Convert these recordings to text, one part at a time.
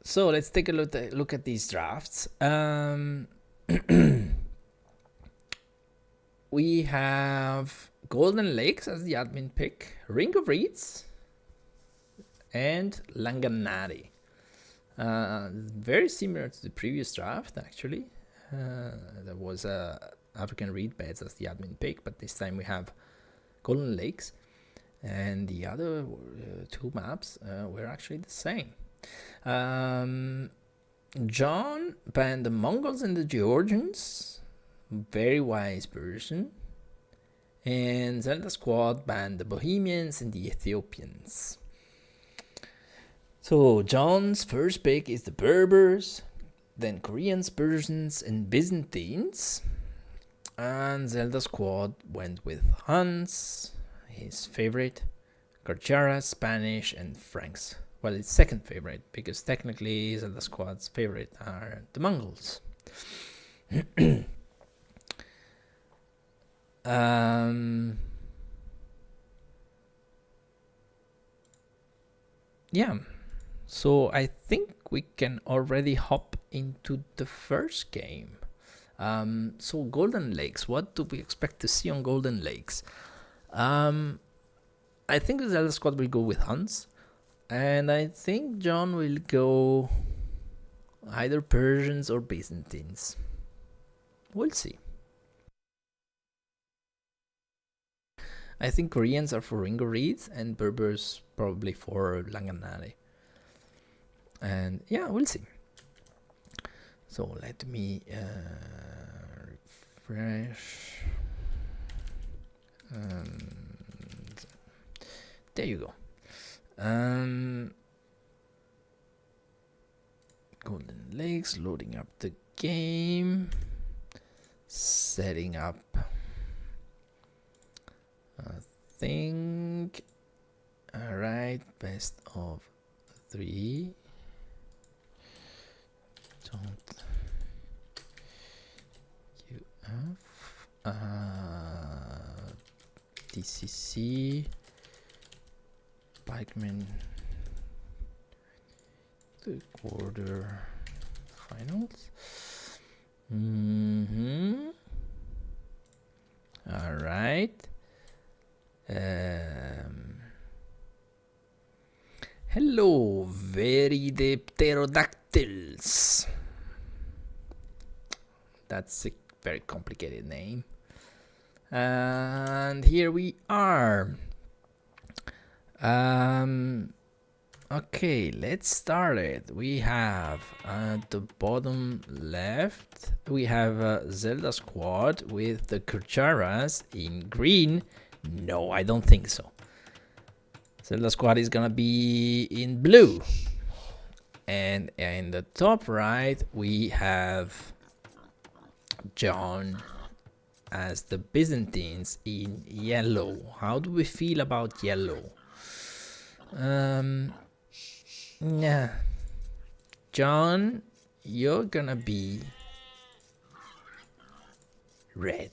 So let's take a look at these drafts. We have Golden Lakes as the admin pick, Ring of Reeds, and Langanari. Very similar to the previous draft, actually. There was African Reed Beds as the admin pick, but this time we have Golden Lakes, and the other two maps were actually the same. John banned the Mongols and the Georgians, very wise person. And ZeldaSquad banned the Bohemians and the Ethiopians. So John's first pick is the Berbers, then Koreans, Persians, and Byzantines. And ZeldaSquad went with Huns, his favorite, Karcharas, Spanish, and Franks. Well, it's second favorite, because technically ZeldaSquad's favorite are the Mongols. Yeah, so I think we can already hop into the first game. So Golden Lakes, what do we expect to see on Golden Lakes? I think the ZeldaSquad will go with Huns, and I think John will go either Persians or Byzantines. We'll see. I think Koreans are for Ringo Reeds and Berbers probably for Langanari. And yeah, we'll see. So let me refresh. There you go. Golden Lakes, loading up the game. Setting up. I think. Alright, best of 3. Don't UF DCC Pikemen the quarter finals. All right. Hello, very the pterodactyls. That's a very complicated name. And here we are. Okay, let's start it. We have at the bottom left, we have ZeldaSquad with the Kurcharas in green. No, I don't think so. ZeldaSquad is gonna be in blue. And in the top right, we have John as the Byzantines in yellow. How do we feel about yellow? Yeah. John, you're gonna be red.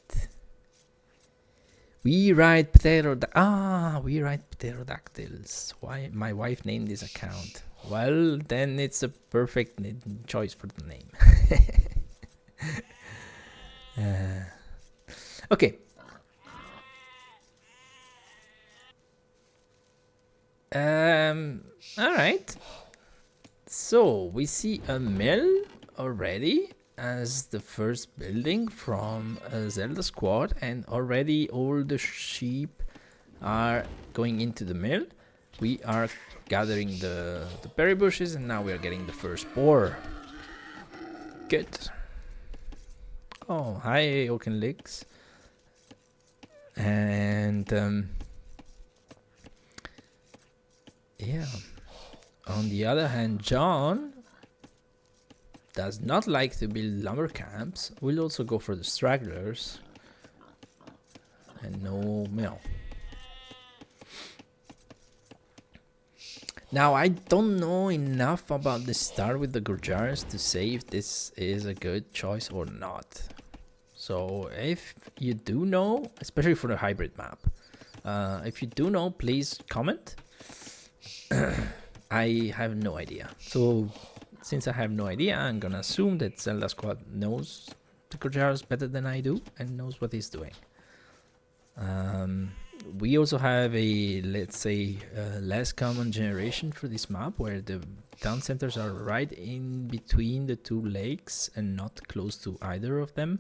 We ride pterodactyls. Why my wife named this account? Well, then it's a perfect choice for the name. Okay. All right. So we see a mill already as the first building from ZeldaSquad, and already all the sheep are going into the mill. We are gathering the berry bushes, and now we are getting the first boar. Good. Oh, hi, Oaken Lakes. And yeah. On the other hand, John does not like to build lumber camps. We'll also go for the stragglers. And no mill. Now, I don't know enough about the start with the Gurjaras to say if this is a good choice or not. So if you do know, especially for the hybrid map, if you do know, please comment. I have no idea. So since I have no idea, I'm gonna assume that ZeldaSquad knows the Gurjaras better than I do and knows what he's doing. We also have a, let's say, less common generation for this map, where the town centers are right in between the two lakes and not close to either of them.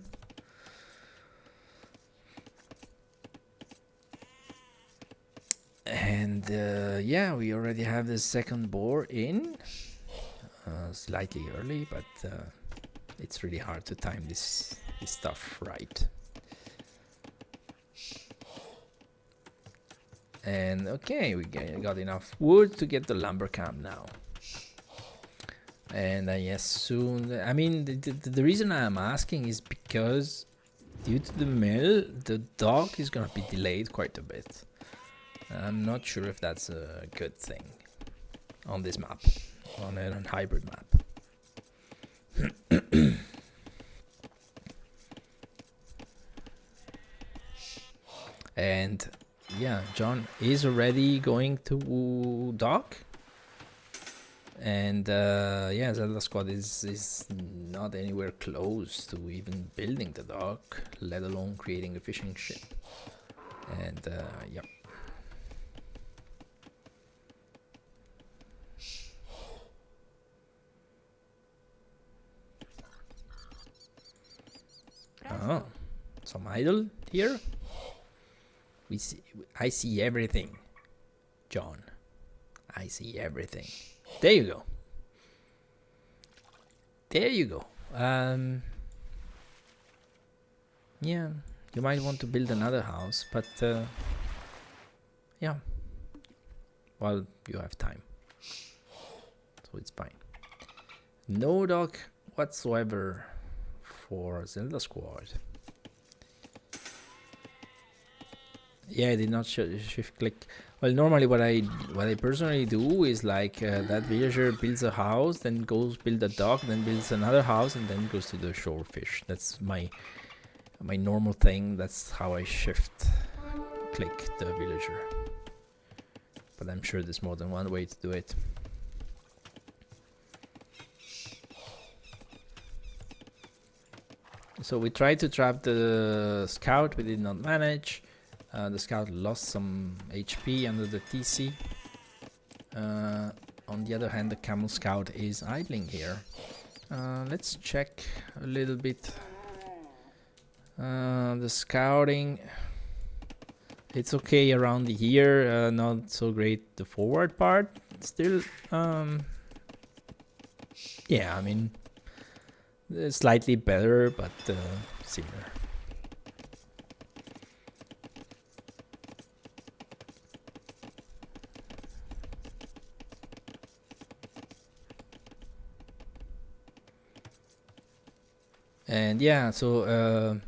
And yeah, we already have the second boar in. Slightly early, but it's really hard to time this stuff right. And okay, we got enough wood to get the lumber camp now. And yes, soon. I mean, the reason I'm asking is because due to the mill, the dock is gonna be delayed quite a bit. I'm not sure if that's a good thing on this map, on a hybrid map. And yeah, John is already going to dock. And yeah, ZeldaSquad is not anywhere close to even building the dock, let alone creating a fishing ship. And yeah. Oh, some idol here. I see everything, John. I see everything. There you go. There you go. Yeah, you might want to build another house, but yeah. Well, you have time, so it's fine. No dock whatsoever for ZeldaSquad. Yeah, I did not shift click. Well, normally what I personally do is like that villager builds a house, then goes build a dock, then builds another house, and then goes to the shore fish. That's my normal thing. That's how I shift click the villager. But I'm sure there's more than one way to do it. So we tried to trap the scout, we did not manage. The scout lost some HP under the TC. On the other hand, the camel scout is idling here. Let's check a little bit. The scouting, it's okay around here, not so great the forward part. Still, yeah, I mean, slightly better, but similar. And yeah, so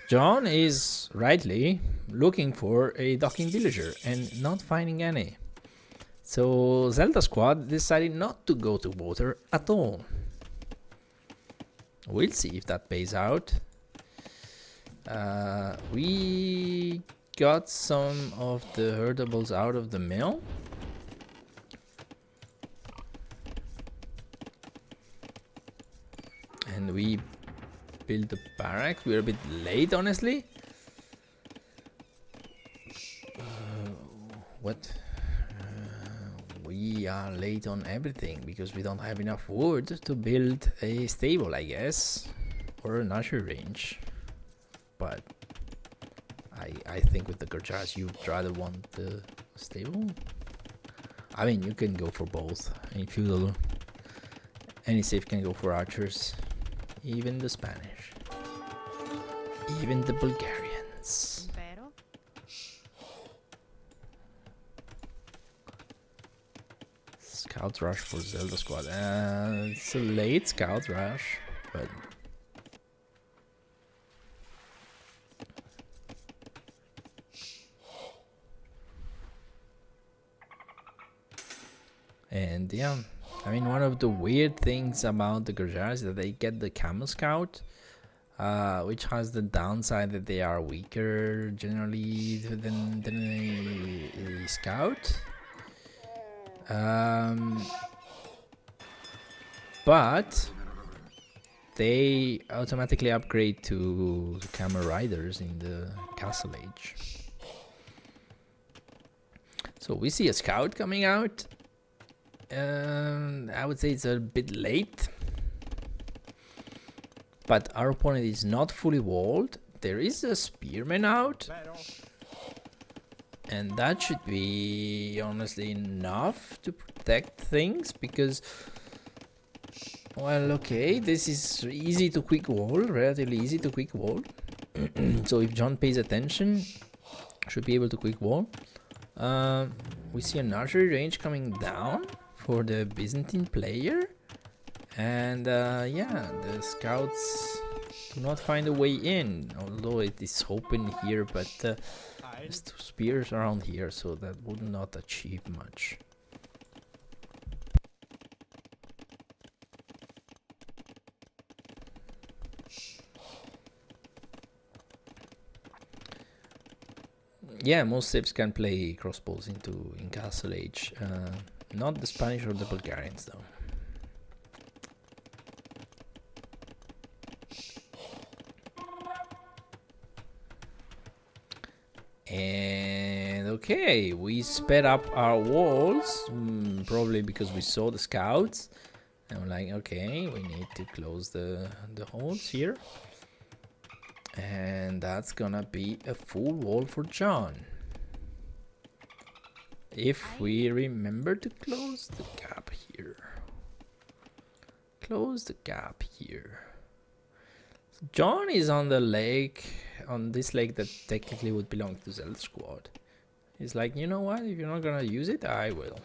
John is rightly looking for a docking villager and not finding any. So ZeldaSquad decided not to go to water at all. We'll see if that pays out. We got some of the herdables out of the mill. And we built the barracks. We're a bit late, honestly. What? We are late on everything because we don't have enough wood to build a stable, I guess, or an archery range. But I think with the Gurjaras you'd rather want the stable. I mean, you can go for both. In feudal, any save can go for archers. Even the Spanish, even the Bulgarians. Scout rush for ZeldaSquad. It's a late scout rush, but and yeah, I mean, one of the weird things about the Gurjaras is that they get the camel scout, which has the downside that they are weaker generally than a scout. but they automatically upgrade to camel riders in the castle age. So we see a scout coming out. I would say it's a bit late, but our opponent is not fully walled. There is a spearman out, and that should be honestly enough to protect things, because, well, okay, this is easy to quick wall, relatively easy to quick wall. So if John pays attention, should be able to quick wall. We see an archery range coming down for the Byzantine player, and yeah, the scouts do not find a way in, although it is open here, but there's two spears around here, so that would not achieve much. Yeah, most Serbs can play crossbows in Castle Age. Not the Spanish or the Bulgarians, though. And okay, we sped up our walls, probably because we saw the scouts. And we're like, okay, we need to close the holes here. And that's gonna be a full wall for John. If we remember to close the gap here. Close the gap here. So John is on the lake, on this lake that technically would belong to ZeldaSquad. He's like, you know what, if you're not gonna use it, I will.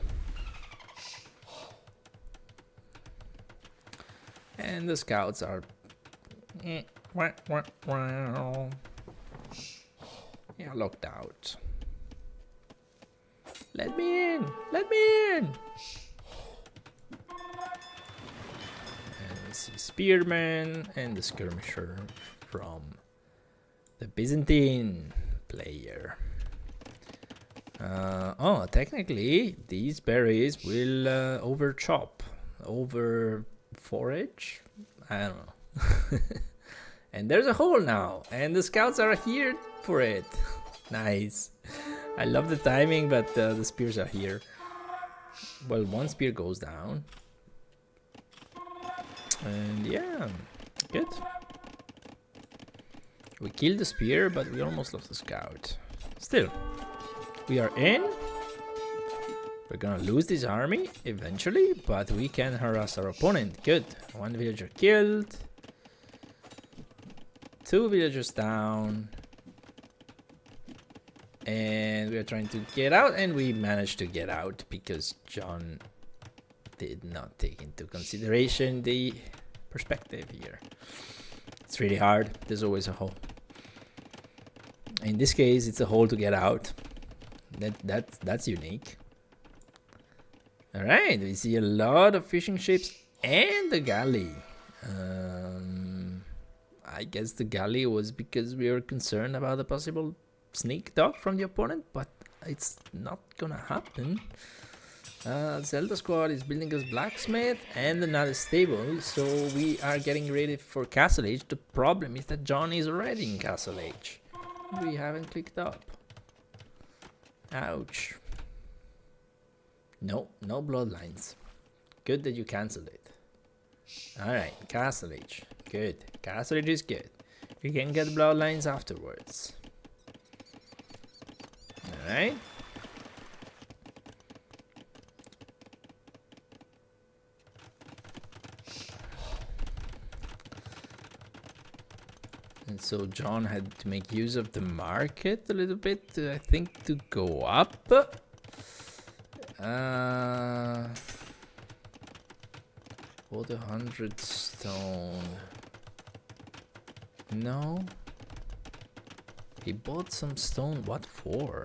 And the scouts are... yeah, locked out. Let me in! Let me in! And we see Spearman and the Skirmisher from the Byzantine player. Oh, technically, these berries will over forage? I don't know. And there's a hole now, and the scouts are here for it. Nice. I love the timing, but the spears are here. Well, one spear goes down. And yeah, good. We killed the spear, but we almost lost the scout. Still, we are in. We're gonna lose this army eventually, but we can harass our opponent. Good. One villager killed. 2 villagers down. And we are trying to get out, and we managed to get out because John did not take into consideration the perspective here. It's really hard. There's always a hole. In this case, it's a hole to get out. That's unique. All right, we see a lot of fishing ships and the galley. I guess the galley was because we were concerned about the possible sneak dog from the opponent, but it's not gonna happen. ZeldaSquad is building us blacksmith and another stable, so we are getting ready for Castle Age. The problem is that John is already in Castle Age. We haven't clicked up. Ouch. No bloodlines. Good that you cancelled it. Alright, Castle Age. Good. Castle Age is good. You can get bloodlines afterwards. Alright. And so John had to make use of the market a little bit, I think, to go up. Bought 100 stone. No. He bought some stone. What for?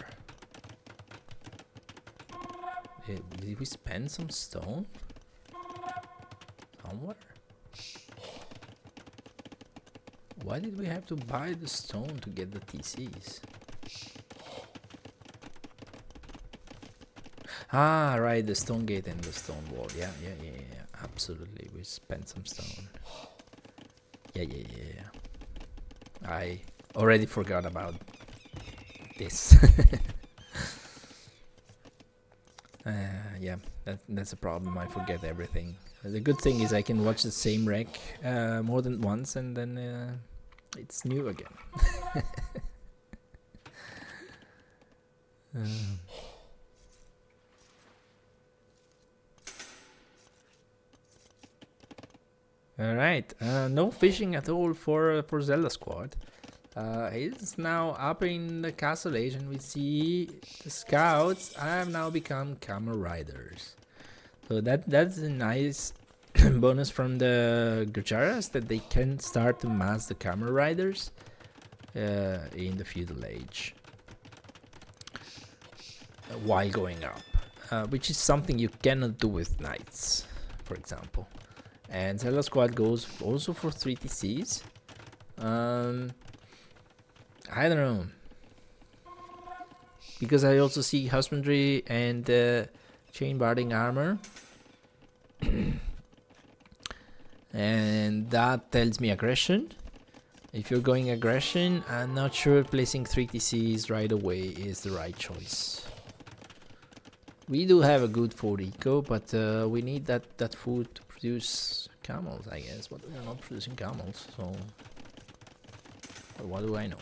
Did we spend some stone? Somewhere? Why did we have to buy the stone to get the TCs? Ah, right, the stone gate and the stone wall. Yeah. Absolutely, we spent some stone. Yeah. I already forgot about this. Yeah, that's a problem. I forget everything. The good thing is I can watch the same wreck more than once, and then it's new again. All right, no fishing at all for ZeldaSquad. He's now up in the castle age, and we see the scouts have now become camel riders. So that's a nice bonus from the Gujaras, that they can start to mass the camel riders in the feudal age while going up, which is something you cannot do with knights, for example. And ZeldaSquad goes also for 3 TCs. I don't know, because I also see husbandry and chain barding armor, and that tells me aggression. If you're going aggression, I'm not sure placing 3 TCs right away is the right choice. We do have a good food eco, but we need that food to produce camels, I guess. But we're not producing camels, so what do I know?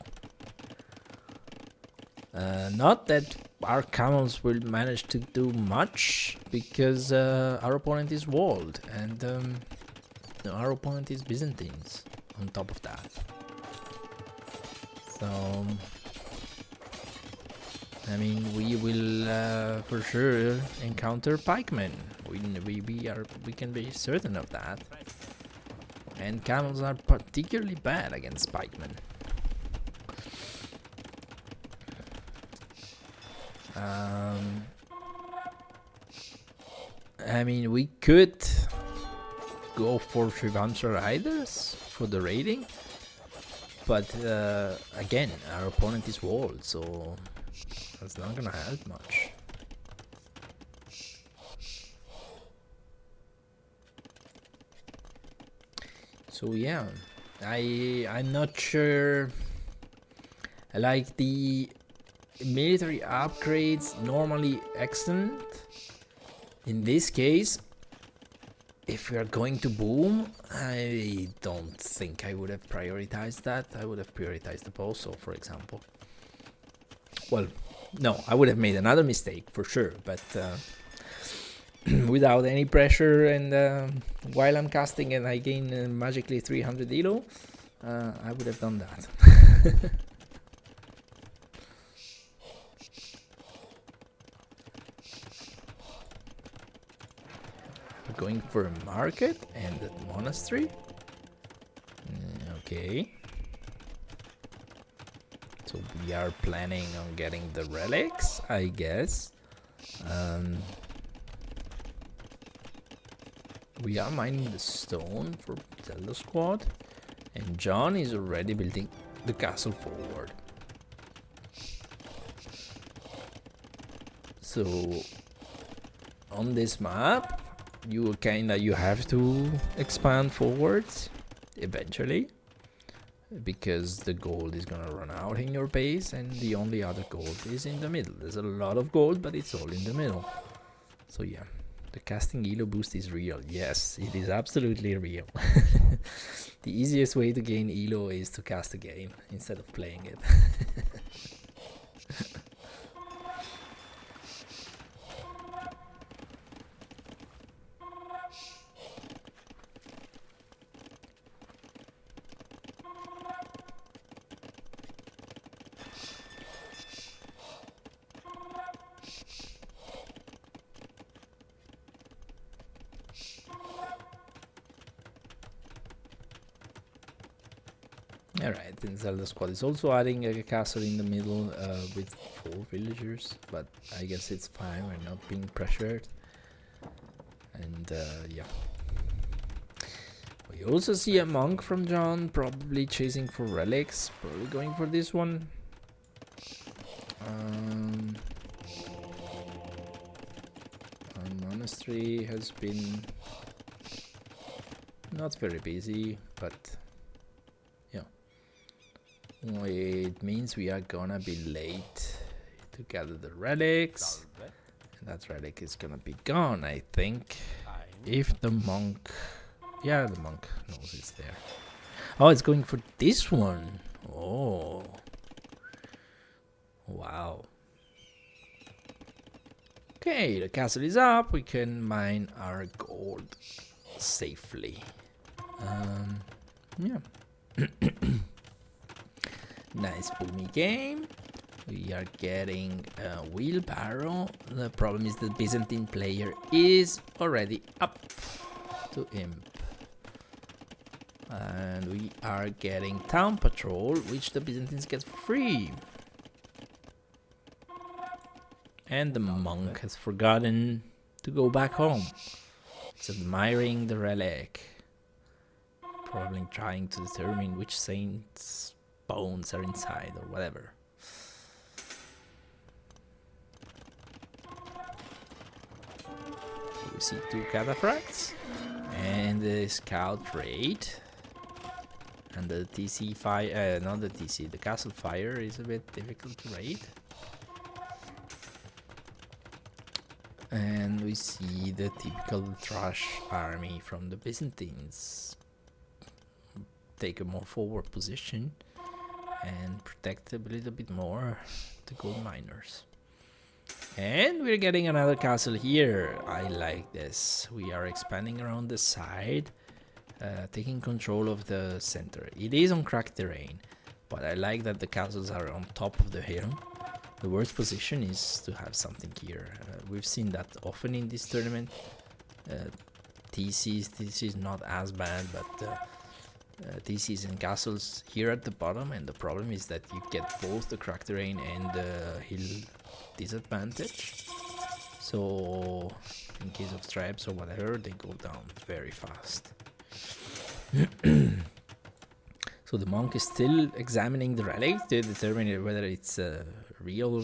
Not that our camels will manage to do much, because our opponent is walled, and no, our opponent is Byzantines on top of that. So I mean, we will for sure encounter pikemen. We can be certain of that. And camels are particularly bad against pikemen. I mean, we could go for Shivantra Riders for the raiding, but again, our opponent is walled, so that's not gonna help much. So yeah, I'm not sure. I like the military upgrades, normally excellent. In this case, if we are going to boom, I don't think I would have prioritized that. I would have prioritized the Boso, for example. Well, no, I would have made another mistake for sure, but without any pressure, and while I'm casting and I gain magically 300 elo, I would have done that. We're going for a market and a monastery. Okay. So we are planning on getting the relics, I guess. We are mining the stone for ZeldaSquad, and John is already building the castle forward. So on this map, you have to expand forwards eventually, because the gold is gonna run out in your base, and the only other gold is in the middle. There's a lot of gold, but it's all in the middle. So yeah, the casting elo boost is real. Yes, it is absolutely real. The easiest way to gain elo is to cast a game instead of playing it. Alright, then ZeldaSquad is also adding a castle in the middle with 4 villagers, but I guess it's fine, we're not being pressured. And yeah. We also see a monk from John, probably chasing for relics, probably going for this one. Our monastery has been Not very busy, but yeah. It means we are gonna be late to gather the relics. And that relic is gonna be gone, I think. If the monk... Yeah, the monk knows it's there. Oh, it's going for this one. Oh. Wow. Okay, the castle is up. We can mine our gold safely. Yeah. Nice boomy game. We are getting a wheelbarrow. The problem is the Byzantine player is already up to imp. And we are getting town patrol, which the Byzantines get free. And the monk has forgotten to go back home. He's admiring the relic. Probably trying to determine which saint's bones are inside or whatever. So we see 2 cataphracts and the scout raid. And the TC fire, not the TC, the castle fire is a bit difficult to raid. And we see the typical trash army from the Byzantines take a more forward position and protect a little bit more the gold miners. And we're getting another castle here. I like this. We are expanding around the side, taking control of the center. It is on cracked terrain, but I like that the castles are on top of the hill. The worst position is to have something here. We've seen that often in this tournament. TC is not as bad, but TCs and castles here at the bottom, and the problem is that you get both the cracked terrain and the hill disadvantage. So in case of traps or whatever, they go down very fast. So the monk is still examining the relic to determine whether it's a real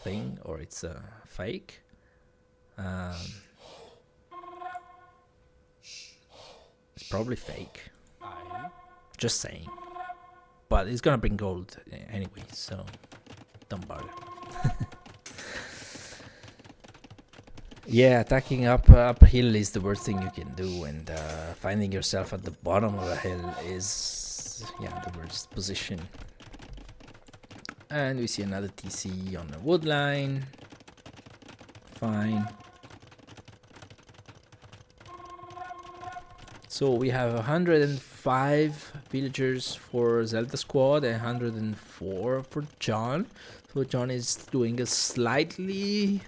thing or it's a fake. It's probably fake. Just saying. But it's gonna bring gold anyway, so don't bother. Yeah, attacking uphill is the worst thing you can do, and finding yourself at the bottom of a hill is, yeah, the worst position. And we see another TC on the wood line. Fine. So we have 105 villagers for ZeldaSquad and 104 for John. So John is doing a slightly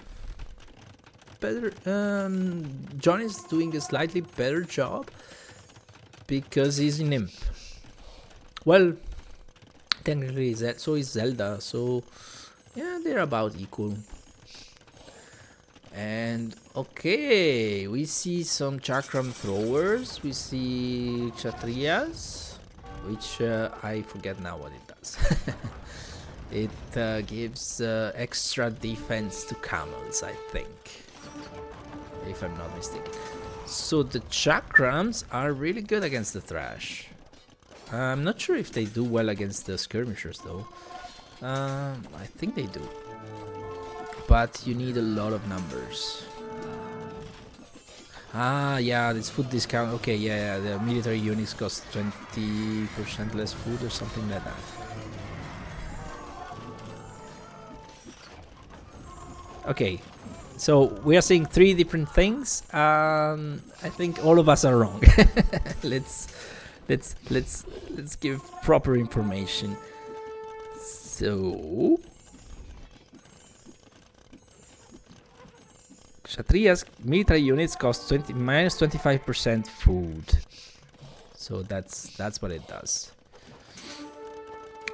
better John is doing a slightly better job because he's an imp. Well, technically so is Zelda, so yeah, they're about equal. And okay, we see some chakram throwers, we see kshatriyas, which I forget now what it does. It gives extra defense to camels, I think, if I'm not mistaken. So the chakrams are really good against the thrash. I'm not sure if they do well against the skirmishers though. I think they do. But you need a lot of numbers. Ah, yeah, this food discount. Okay, yeah, the military units cost 20% less food or something like that. Okay, so we are seeing 3 different things. I think all of us are wrong. let's give proper information. So Kshatriya's military units cost minus 25% food. So that's what it does.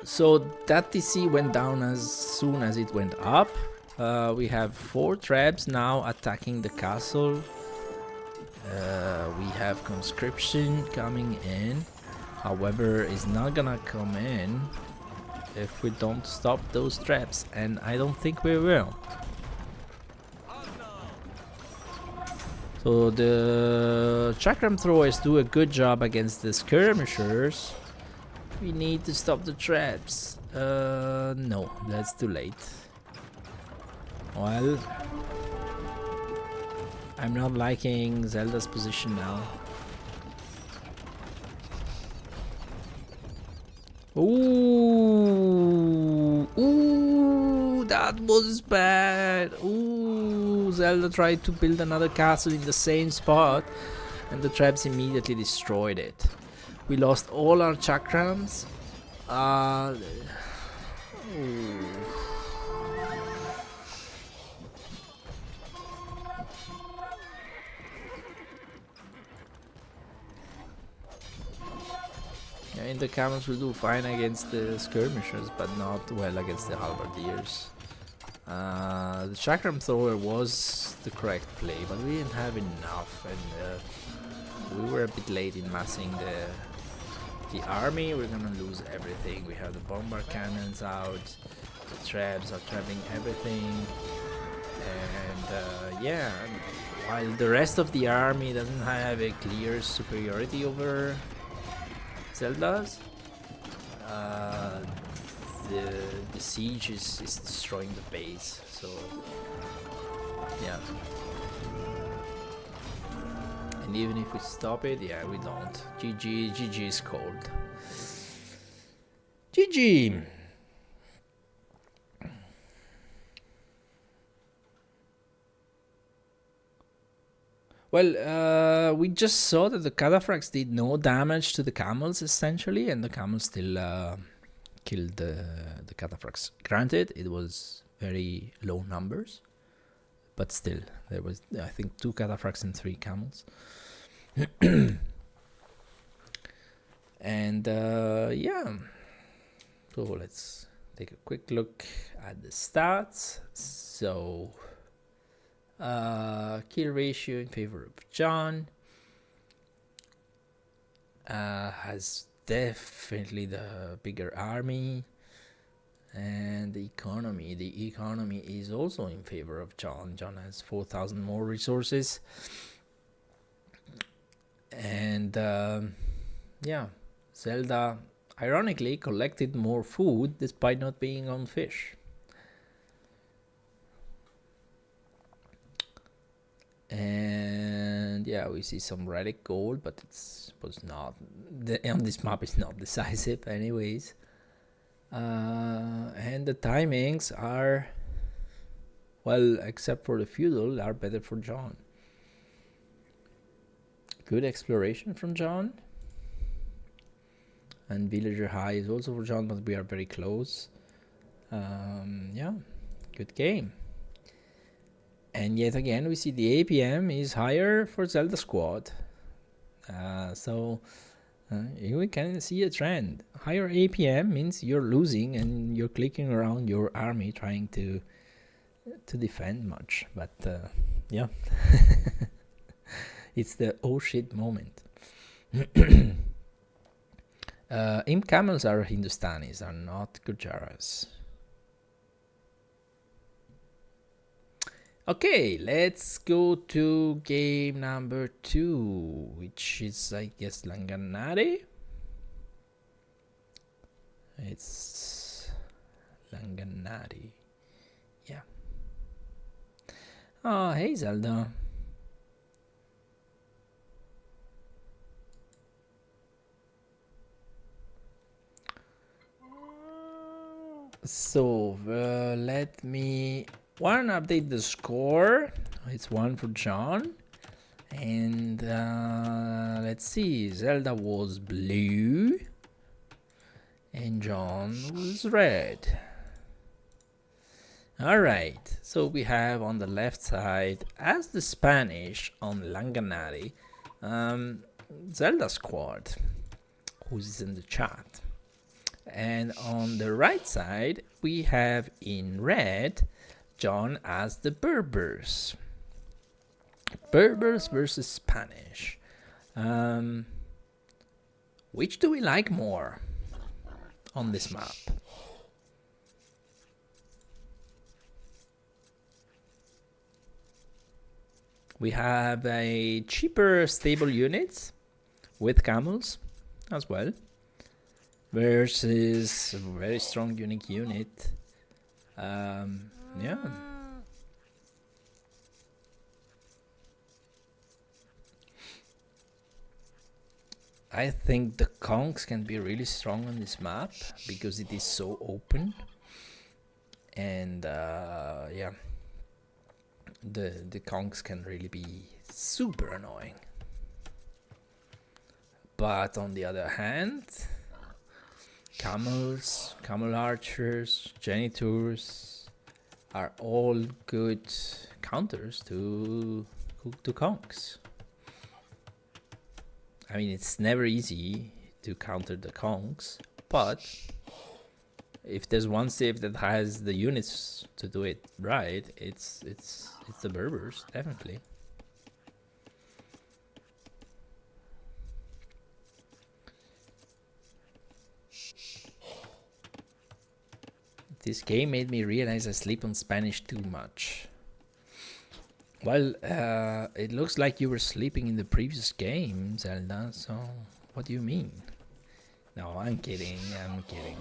So that TC went down as soon as it went up. We have 4 traps now attacking the castle. We have conscription coming in. However, it's not gonna come in if we don't stop those traps, and I don't think we will. So the chakram throwers do a good job against the skirmishers. We need to stop the traps. No, that's too late. Well, I'm not liking Zelda's position now. Ooh, ooh, that was bad. Ooh, Zelda tried to build another castle in the same spot, and the traps immediately destroyed it. We lost all our chakrams. Yeah, and the camels will do fine against the skirmishers, but not well against the halberdiers. The chakram thrower was the correct play, but we didn't have enough, and we were a bit late in massing the army. We're gonna lose everything. We have the bombard cannons out, the traps are trapping everything, and yeah, while the rest of the army doesn't have a clear superiority over Zelda's, the siege is destroying the base, so yeah. And even if we stop it, yeah, we don't. GG is cold. GG! Well, we just saw that the cataphracts did no damage to the camels, essentially, and the camels still killed the cataphracts. Granted, it was very low numbers, but still, there was, I think, 2 cataphracts and 3 camels. And yeah, so let's take a quick look at the stats. So kill ratio in favor of John, has definitely the bigger army, and the economy is also in favor of John. John has 4,000 more resources, and yeah, Zelda ironically collected more food despite not being on fish. And yeah, we see some relic gold, but was not on this map is not decisive anyways. And the timings are, well, except for the feudal, are better for John. Good exploration from John, and villager high is also for John, but we are very close. Yeah, good game. And yet again, we see the APM is higher for ZeldaSquad. So we can see a trend. Higher APM means you're losing and you're clicking around your army trying to defend much. But yeah, it's the oh shit moment. Imp camels are Hindustanis, are not Gujaras. Okay, let's go to game number 2, which is, I guess, Langanari. It's Langanari. Yeah. Oh, hey, Zelda. So, let me update the score. It's 1 for John. And let's see. Zelda was blue. And John was red. Alright. So we have on the left side, as the Spanish on Langanari, ZeldaSquad, who's in the chat. And on the right side, we have in red John as the Berbers. Berbers versus Spanish. Which do we like more on this map? We have a cheaper stable units with camels as well, versus a very strong unique unit. Yeah. I think the conks can be really strong on this map because it is so open, and yeah, the conks can really be super annoying. But on the other hand, camels, camel archers, janitors are all good counters to conks. I mean, it's never easy to counter the conks, but if there's one civ that has the units to do it right, it's the Berbers, definitely. This game made me realize I sleep on Spanish too much. Well, it looks like you were sleeping in the previous game, Zelda, so what do you mean? No, I'm kidding, I'm kidding.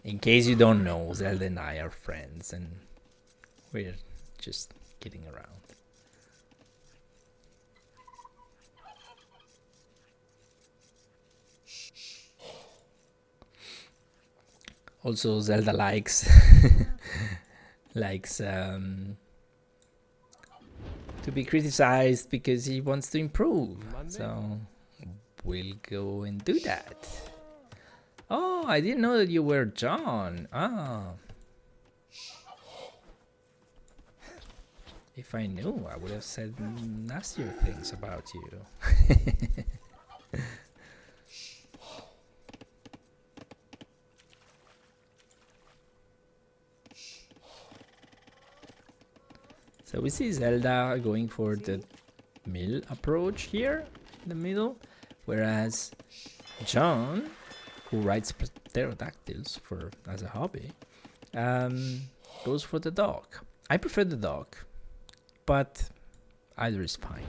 In case you don't know, Zelda and I are friends, and we're just kidding around. Also, Zelda likes to be criticized because he wants to improve. So we'll go and do that. Oh, I didn't know that you were John. Ah. If I knew, I would have said nastier things about you. So we see Zelda going for the mill approach here in the middle, whereas John, who rides pterodactyls as a hobby, goes for the dog. I prefer the dog, but either is fine.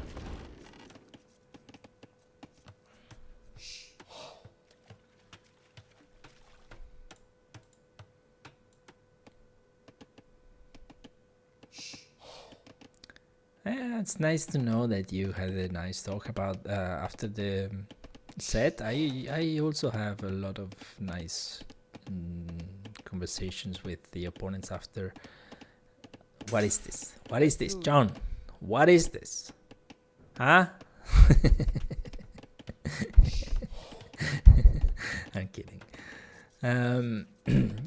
It's nice to know that you had a nice talk about after the set. I also have a lot of nice conversations with the opponents after. What is this? What is this, John? What is this? Huh? I'm kidding.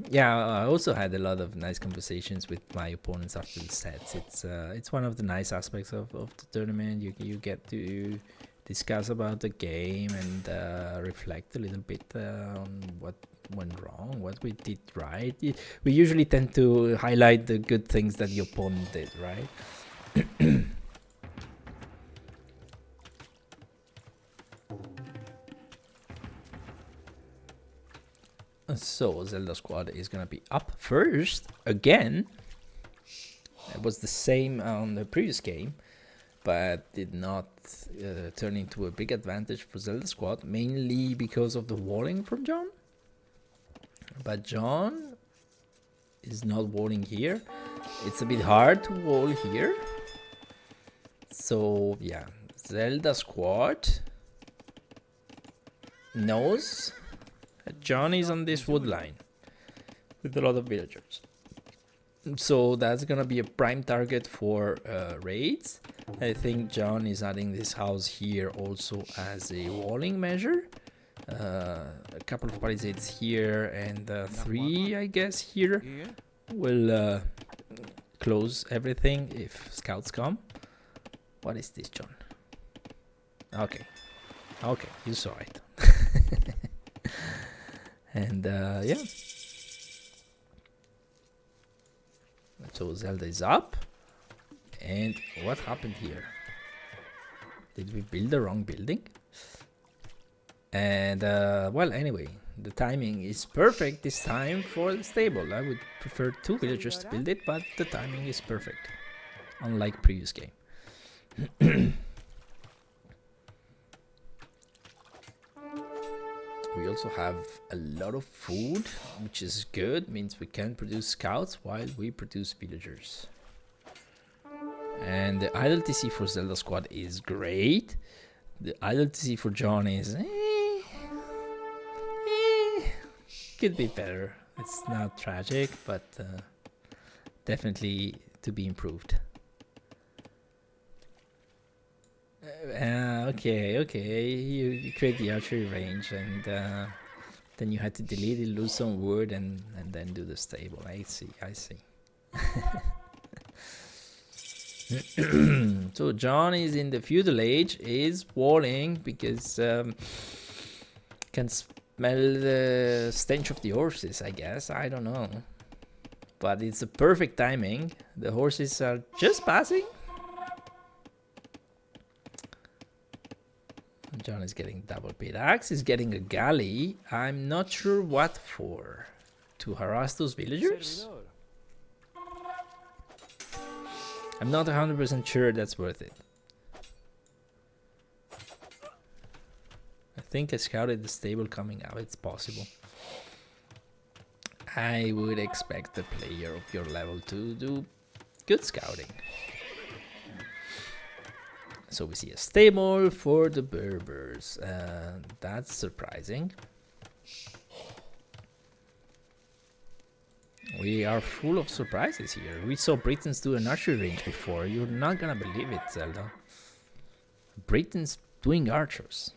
Yeah, I also had a lot of nice conversations with my opponents after the sets. It's one of the nice aspects of the tournament. You get to discuss about the game and reflect a little bit on what went wrong, what we did right. We usually tend to highlight the good things that the opponent did, right? So ZeldaSquad is gonna be up first again. It was the same on the previous game, but did not turn into a big advantage for ZeldaSquad, mainly because of the walling from John. But John is not walling here. It's a bit hard to wall here. So yeah, ZeldaSquad knows John is on this wood line with a lot of villagers, so that's gonna be a prime target for raids. I think John is adding this house here also as a walling measure. A couple of palisades here and 3, I guess, here will close everything if scouts come. What is this, John? Okay, you saw it. And yeah, so Zelda is up. And what happened here? Did we build the wrong building? And well, anyway, the timing is perfect this time for the stable. I would prefer 2 villagers to build it, but the timing is perfect. unlike previous game. We also have a lot of food, which is good, means we can produce scouts while we produce villagers. And the idle TC for ZeldaSquad is great. The idle TC for John is could be better. It's not tragic, but definitely to be improved. Okay. You create the archery range, and then you had to delete it, lose some wood, and then do the stable. I see. So John is in the feudal age, is walling because can smell the stench of the horses, I guess. I don't know. But it's a perfect timing. The horses are just passing. John is getting double pickaxe. He's getting a galley. I'm not sure what for. To harass those villagers? I'm not 100% sure that's worth it. I think I scouted the stable coming out. It's possible. I would expect a player of your level to do good scouting. So we see a stable for the Berbers. That's surprising. We are full of surprises here. We saw Britons do an archery range before. You're not gonna believe it, Zelda. Britons doing archers.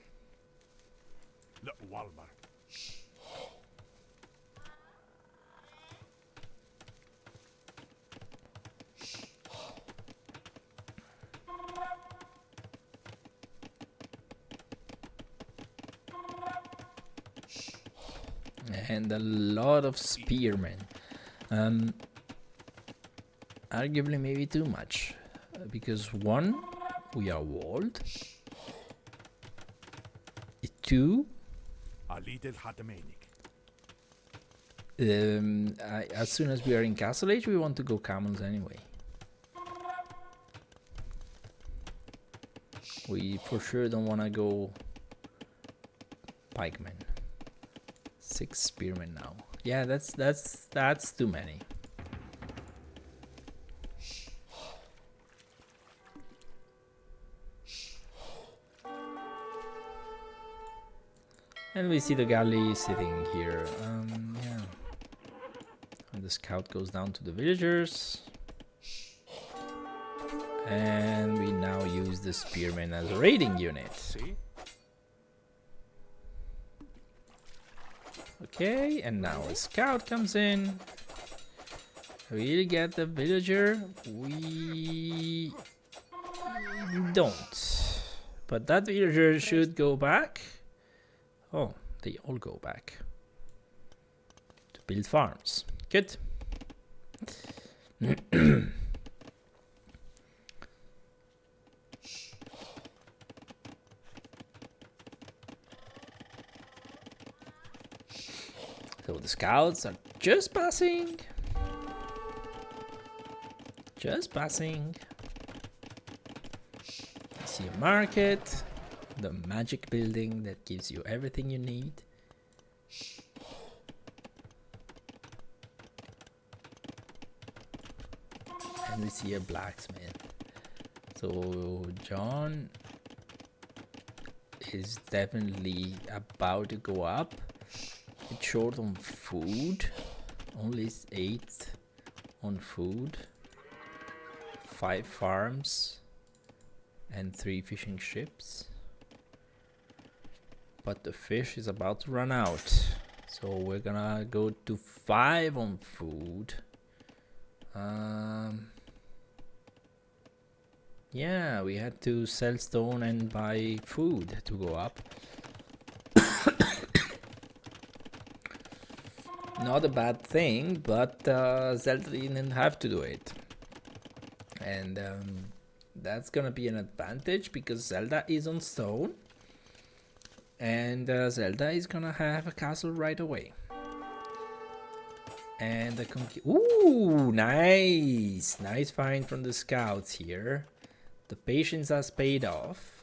And a lot of spearmen. Arguably maybe too much, because one, we are walled. Two, as soon as we are in Castle Age, we want to go camels anyway. We for sure don't want to go pikemen. 6 spearmen now. Yeah, that's too many. And we see the galley sitting here. Yeah. And the scout goes down to the villagers. And we now use the spearmen as a raiding unit. Okay, and now a scout comes in. We get the villager. We don't. But that villager should go back. Oh, they all go back to build farms. Good. So the scouts are just passing. Just passing. I see a market. The magic building that gives you everything you need. And we see a blacksmith. So John is definitely about to go up. It's short on food. Only 8 on food. 5 farms. And 3 fishing ships. But the fish is about to run out. So we're gonna go to 5 on food. Yeah, we had to sell stone and buy food to go up. Not a bad thing, but Zelda didn't have to do it. And that's gonna be an advantage because Zelda is on stone. And Zelda is gonna have a castle right away. And the ooh, nice! Nice find from the scouts here. The patience has paid off.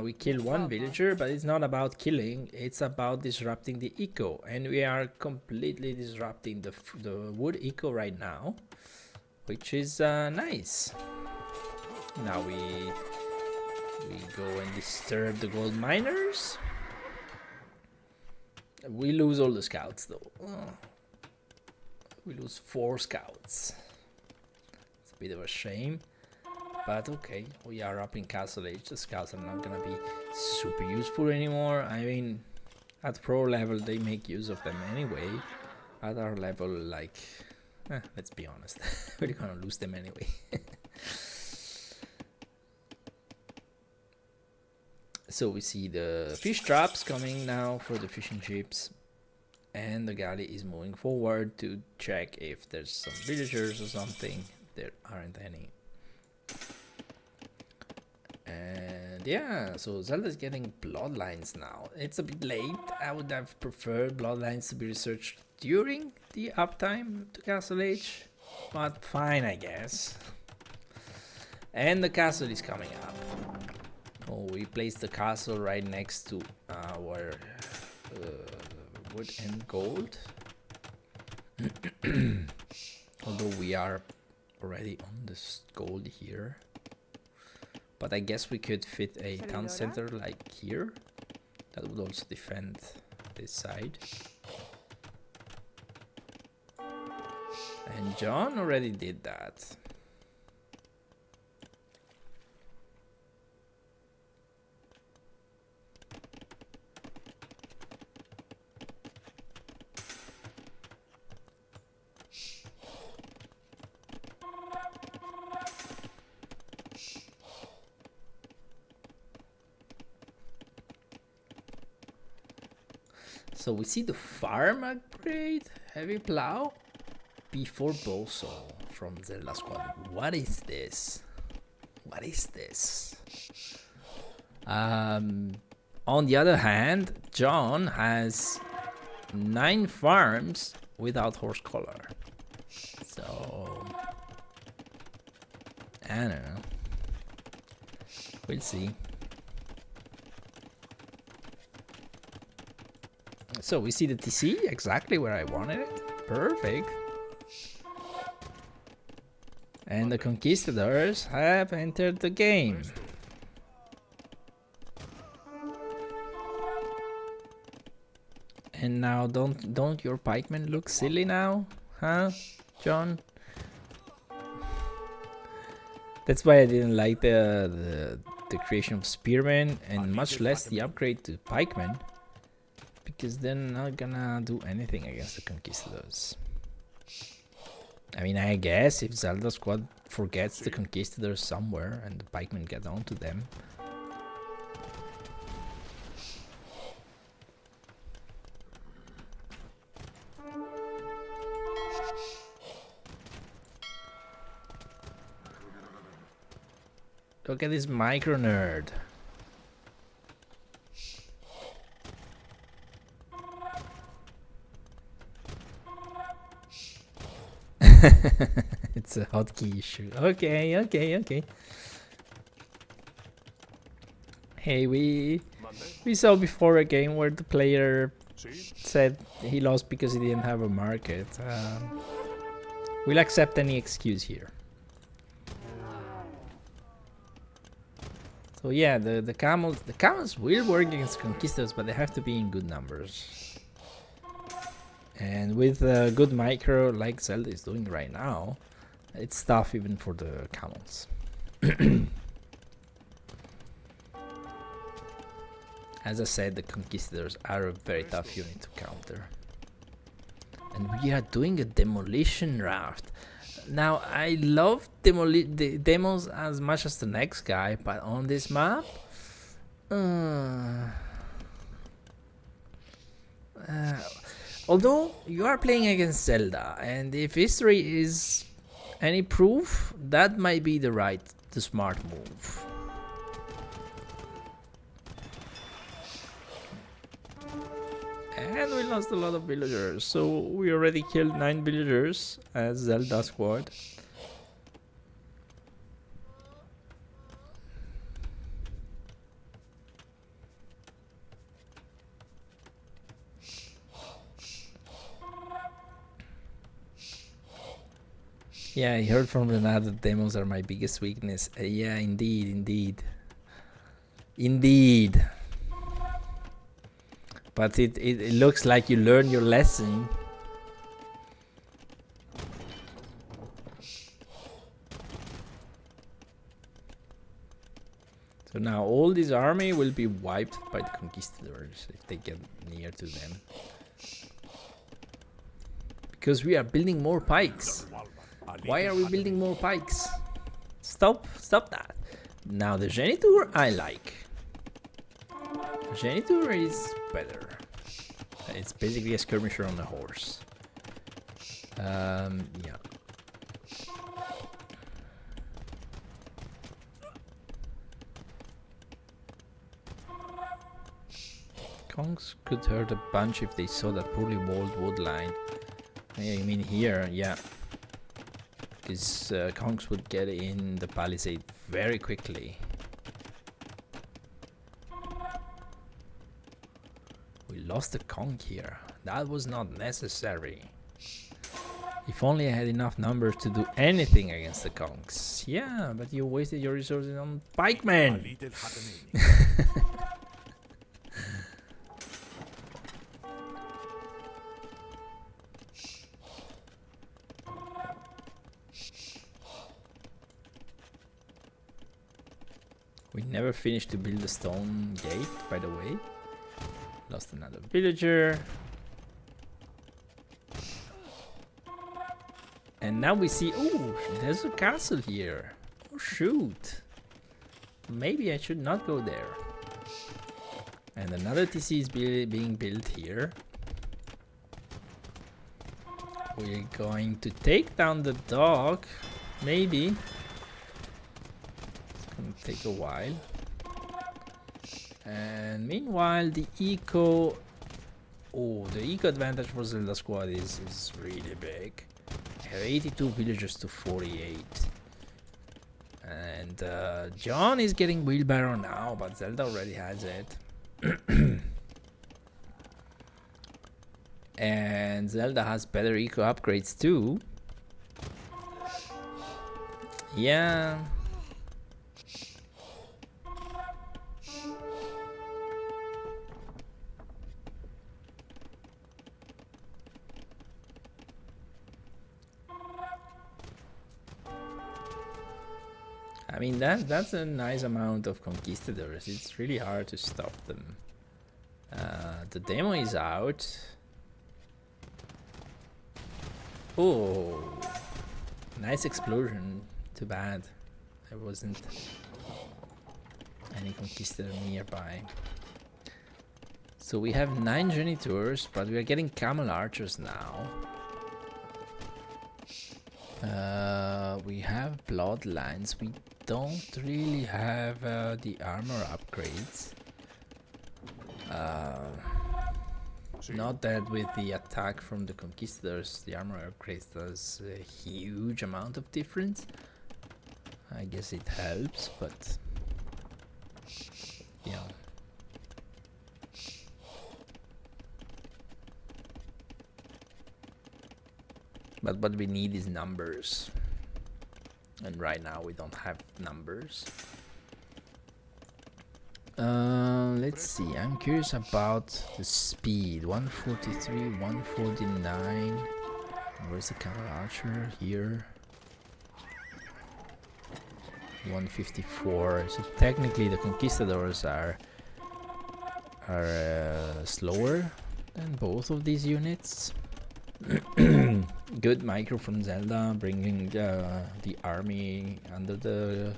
We kill one villager, but it's not about killing, it's about disrupting the eco. And we are completely disrupting the wood eco right now, which is nice. Now we go and disturb the gold miners. We lose all the scouts though. We lose 4 scouts. It's a bit of a shame. But okay, we are up in Castle Age. The scouts are not gonna be super useful anymore. I mean, at pro level they make use of them anyway. At our level, like, let's be honest, we're gonna lose them anyway. So we see the fish traps coming now for the fishing ships. And the galley is moving forward to check if there's some villagers or something. There aren't any. And yeah, so Zelda's getting bloodlines now. It's a bit late. I would have preferred bloodlines to be researched during the uptime to Castle Age, but fine, I guess. And the castle is coming up. Oh, we placed the castle right next to our wood and gold. Although we are already on this gold here. But I guess we could fit a town center like here. That would also defend this side. And John already did that. So we see the farm upgrade, heavy plow, before Boso from ZeldaSquad. What is this? What is this? On the other hand, John has 9 farms without horse collar. So I don't know. We'll see. So we see the TC exactly where I wanted it. Perfect. And the conquistadors have entered the game. And now don't your pikemen look silly now? Huh, John? That's why I didn't like the creation of spearmen and much less the upgrade to pikemen. Because they're not gonna do anything against the conquistadors. I mean, I guess if ZeldaSquad forgets the conquistadors somewhere and the pikemen get onto them. Look at this micro nerd. It's a hotkey issue. Okay. Hey, we saw before a game where the player said he lost because he didn't have a market. We'll accept any excuse here. So yeah, the camels will work against conquistadors, but they have to be in good numbers. And with good micro like Zelda is doing right now, it's tough even for the camels. As I said, the conquistadors are a very tough unit to counter. And we are doing a demolition raft. Now, I love the demos as much as the next guy, but on this map, although you are playing against Zelda, and if history is any proof, that might be the smart move. And we lost a lot of villagers, so we already killed 9 villagers as Zelda squad. Yeah, I heard from Renata that demos are my biggest weakness. Yeah, indeed. But it looks like you learned your lesson. So now all this army will be wiped by the conquistadors if they get near to them. Because we are building more pikes. Why are we building more pikes? Stop that. Now the Genitor I like. Genitor is better. It's basically a skirmisher on a horse. Yeah. Kongs could hurt a bunch if they saw that poorly walled wood line. Yeah, you mean here, yeah. Because Kongs would get in the palisade very quickly. We lost a Kong here. That was not necessary. If only I had enough numbers to do anything against the Kongs. Yeah, but you wasted your resources on Pikemen. We never finished to build the stone gate, by the way. Lost another villager. And now we see, oh, there's a castle here. Oh shoot. Maybe I should not go there. And another TC is being built here. We're going to take down the dog. Maybe. It's gonna take a while. And meanwhile, the eco... Oh, the eco advantage for Zelda Squad is really big. I have 82 villagers to 48. And John is getting wheelbarrow now, but Zelda already has it. And Zelda has better eco upgrades too. Yeah. I mean, that's a nice amount of conquistadors. It's really hard to stop them. The demo is out. Oh, nice explosion. Too bad there wasn't any conquistador nearby. So we have 9 genitors, but we are getting camel archers now. We have bloodlines. We don't really have the armor upgrades. Not that with the attack from the conquistadors, the armor upgrades does a huge amount of difference. I guess it helps, but yeah. But what we need is numbers. And right now we don't have numbers. Let's see. I'm curious about the speed. 143, 149. Where's the camel archer? Here. 154. So technically the conquistadors are slower than both of these units. Good micro from Zelda, bringing the army under the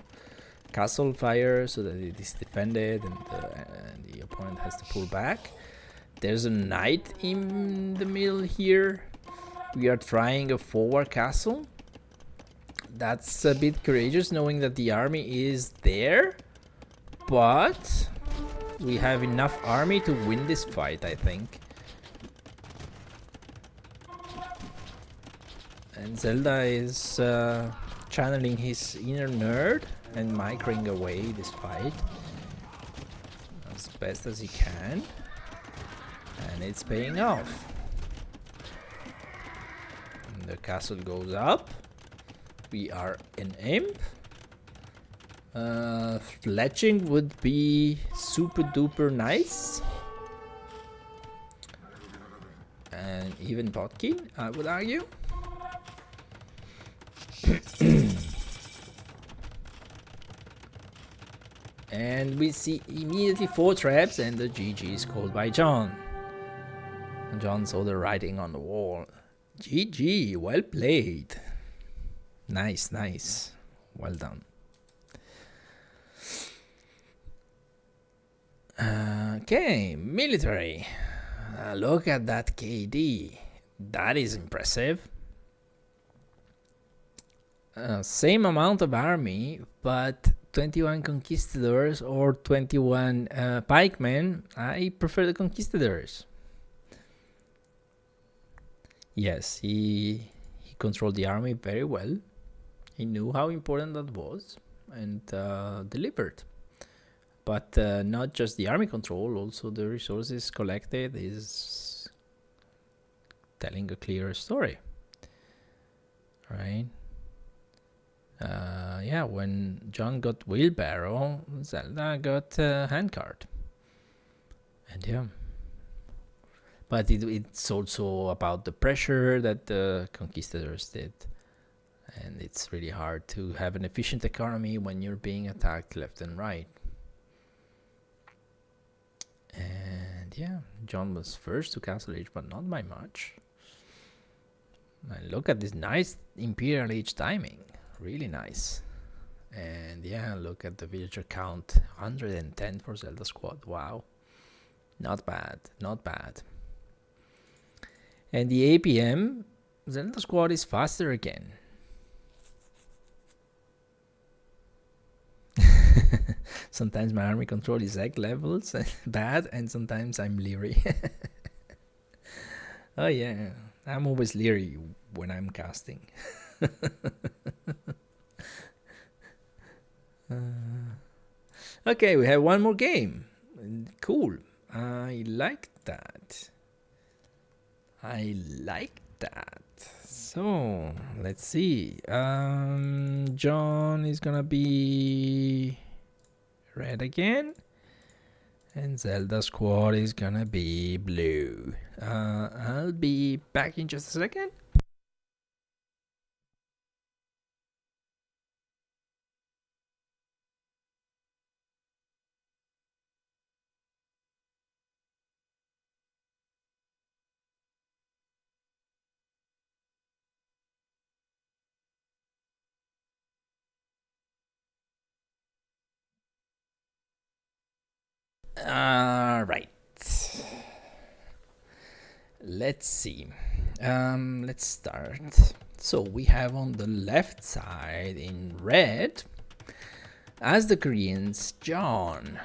castle fire so that it is defended and the opponent has to pull back. There's a knight in the middle here. We are trying a forward castle. That's a bit courageous knowing that the army is there, but we have enough army to win this fight, I think. And Zelda is channeling his inner nerd and micring away this fight as best as he can. And it's paying off. And the castle goes up. We are an imp. Fletching would be super duper nice. And even Botkin, I would argue. And we see immediately 4 traps, and the GG is called by John. And John saw the writing on the wall. GG, well played. Nice, nice. Well done. Okay, military. Look at that KD. That is impressive. Same amount of army, but 21 conquistadors or 21 pikemen. I prefer the conquistadors. Yes, he controlled the army very well. He knew how important that was and delivered. But not just the army control, also the resources collected is telling a clearer story. Right? Yeah, when John got wheelbarrow, Zelda got handcart. And yeah. But it's also about the pressure that the conquistadors did. And it's really hard to have an efficient economy when you're being attacked left and right. And yeah, John was first to Castle Age, but not by much. And look at this nice Imperial Age timing. Really nice. And yeah, look at the villager count. 110 for ZeldaSquad. Wow. Not bad. Not bad. And the APM, ZeldaSquad is faster again. Sometimes my army control is egg levels bad, and sometimes I'm leery. Oh yeah, I'm always leery when I'm casting. Okay, we have one more game. Cool. I like that. I like that. So let's see. John is gonna be red again, and ZeldaSquad is gonna be blue. I'll be back in just a second. Right. Let's see. Let's start. So we have on the left side in red, as the Koreans, John.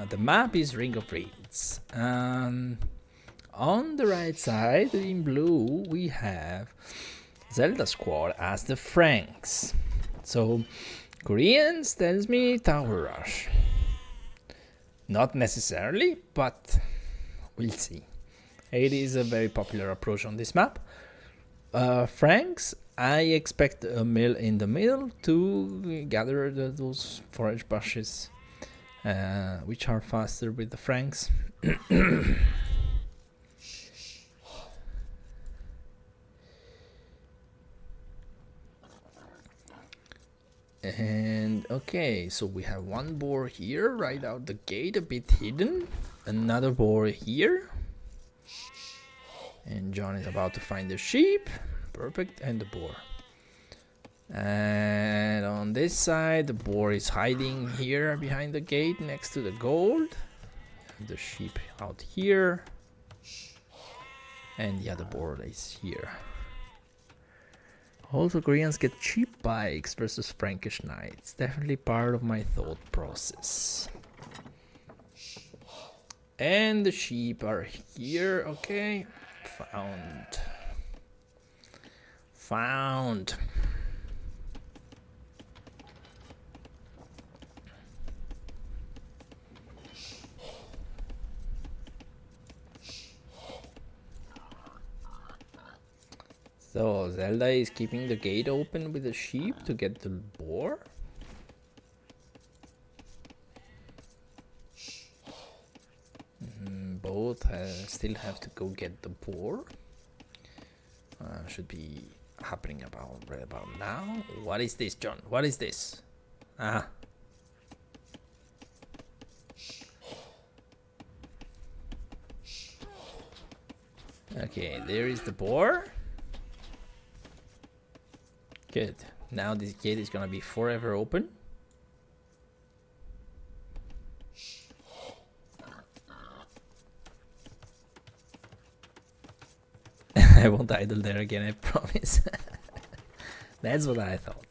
The map is Ring of Reeds. On the right side in blue, we have ZeldaSquad as the Franks. So Koreans tells me Tower Rush. Not necessarily, but we'll see. It is a very popular approach on this map. Franks, I expect a mill in the middle to gather those forage bushes, which are faster with the Franks. And okay, so we have one boar here, right out the gate, a bit hidden. Another boar here. And John is about to find the sheep. Perfect, and the boar. And on this side, the boar is hiding here behind the gate next to the gold. The sheep out here. And the other boar is here. Also, Koreans get cheap bikes versus Frankish knights. Definitely part of my thought process. And the sheep are here. Okay. Found. So Zelda is keeping the gate open with the sheep to get the boar. Both still have to go get the boar. Should be happening right about now. What is this, John? What is this? Ah. Okay, there is the boar. Good. Now this gate is gonna be forever open. I won't idle there again, I promise. That's what I thought.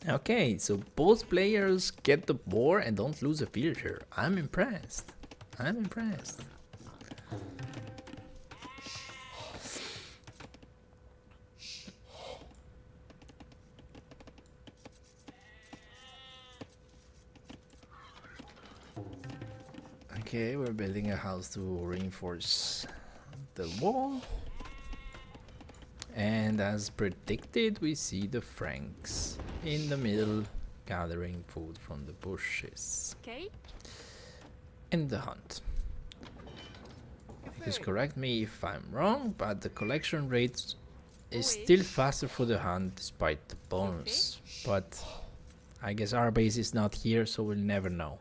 Okay, so both players get the boar and don't lose a villager. I'm impressed. I'm impressed. Okay, we're building a house to reinforce the wall. And as predicted, we see the Franks in the middle gathering food from the bushes. Okay. In the hunt. Please correct me if I'm wrong, but the collection rate is still faster for the hunt despite the bonus. But I guess our base is not here, so we'll never know.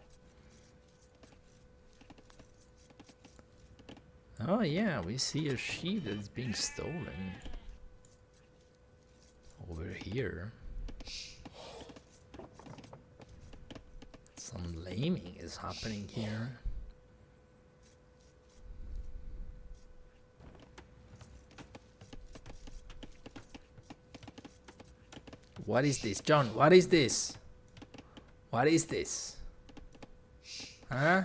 Oh yeah, we see a sheep that's being stolen. Over here. Some laming is happening here. What is this, John? What is this? What is this? Huh?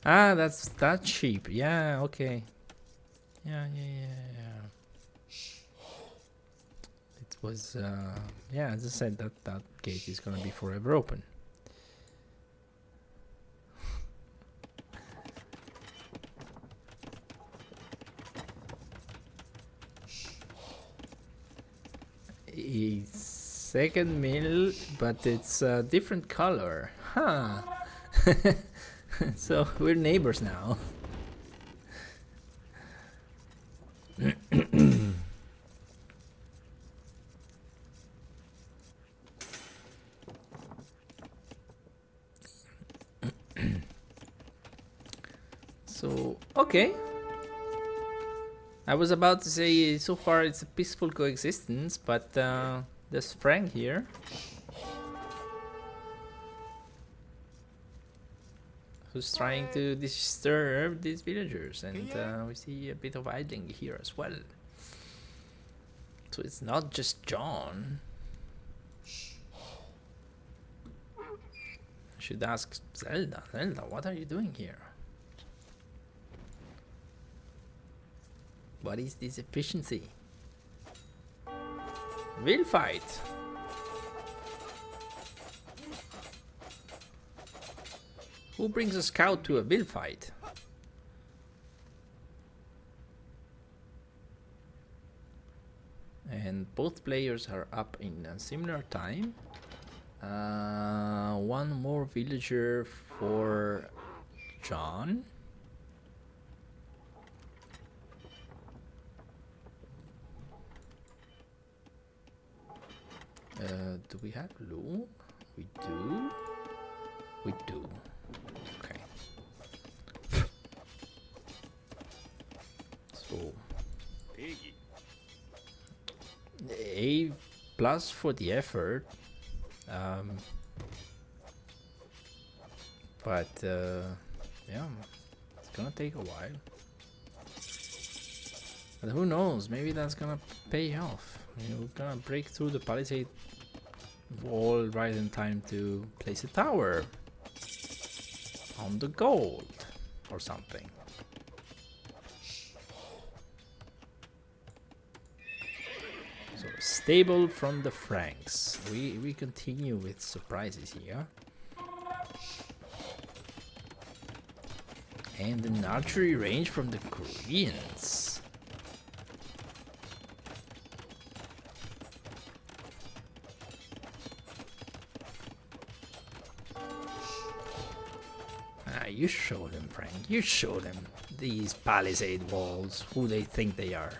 Ah, that's that sheep. Yeah, okay. Yeah. It was, yeah, as I said, that gate is gonna be forever open. A second mill, but it's a different color. Huh. So we're neighbors now. So, okay. I was about to say so far it's a peaceful coexistence, but there's Frank here. Who's trying to disturb these villagers, and we see a bit of idling here as well. So it's not just John. I should ask Zelda. Zelda, what are you doing here? What is this efficiency? Will fight. Who brings a scout to a will fight? And both players are up in a similar time. One more villager for John. Do we have loom? We do. We do. Okay. So A plus for the effort. But yeah, it's gonna take a while. But who knows? Maybe that's gonna pay off. We're gonna break through the palisade wall right in time to place a tower on the gold or something. So stable from the Franks. We continue with surprises here. And an archery range from the Koreans. You show them, Frank. You show them these palisade walls, who they think they are.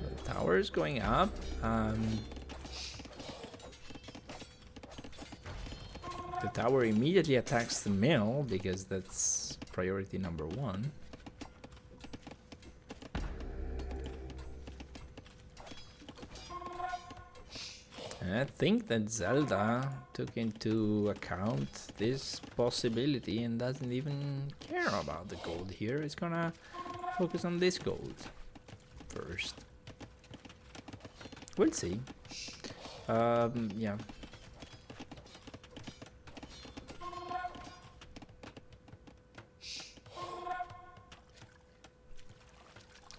The tower is going up. The tower immediately attacks the mill because that's priority number 1. I think that Zelda took into account this possibility and doesn't even care about the gold here. It's gonna focus on this gold first. We'll see. Yeah.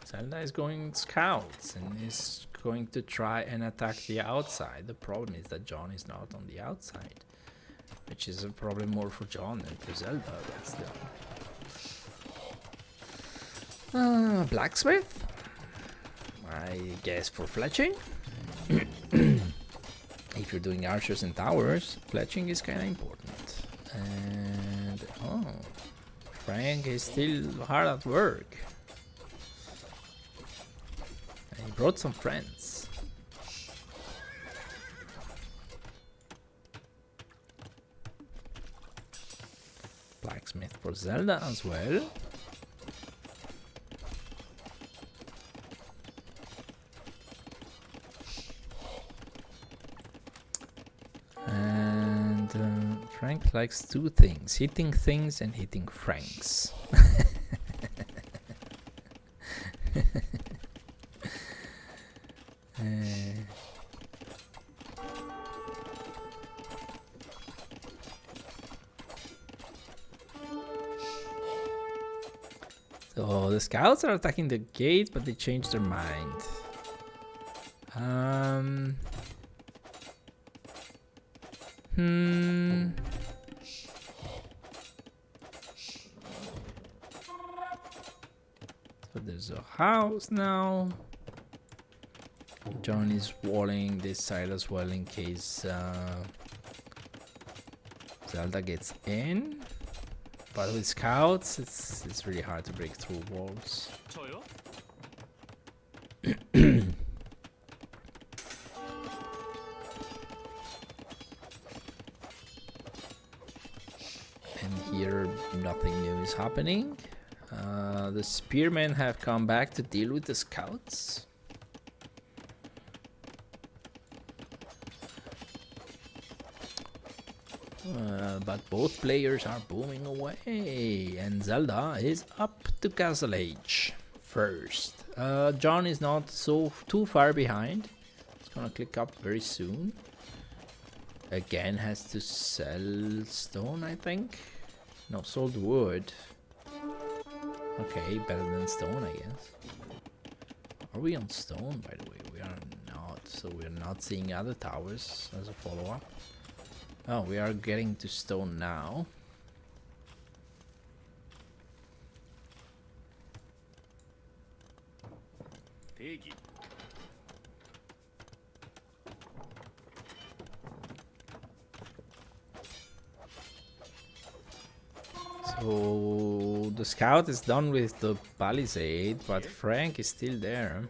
Zelda is going scouts and is going to try and attack the outside. The problem is that John is not on the outside, which is a problem more for John than for Zelda, but still. Blacksmith? I guess for fletching? If you're doing archers and towers, fletching is kind of important. And, oh, Frank is still hard at work. He brought some friends. Blacksmith for Zelda as well. And Frank likes 2 things: hitting things and hitting Franks. So the scouts are attacking the gate, but they changed their mind. So there's a house now. John is walling this side as well in case Zelda gets in. But with scouts, it's really hard to break through walls. And here, nothing new is happening. The spearmen have come back to deal with the scouts. But both players are booming away, and Zelda is up to Castle Age first. John is not too far behind. He's gonna click up very soon. Again, has to sell stone, I think. No, sold wood. Okay, better than stone, I guess. Are we on stone, by the way? We are not, so we're not seeing other towers as a follow-up. Oh, we are getting to stone now. So the scout is done with the palisade, but Frank is still there.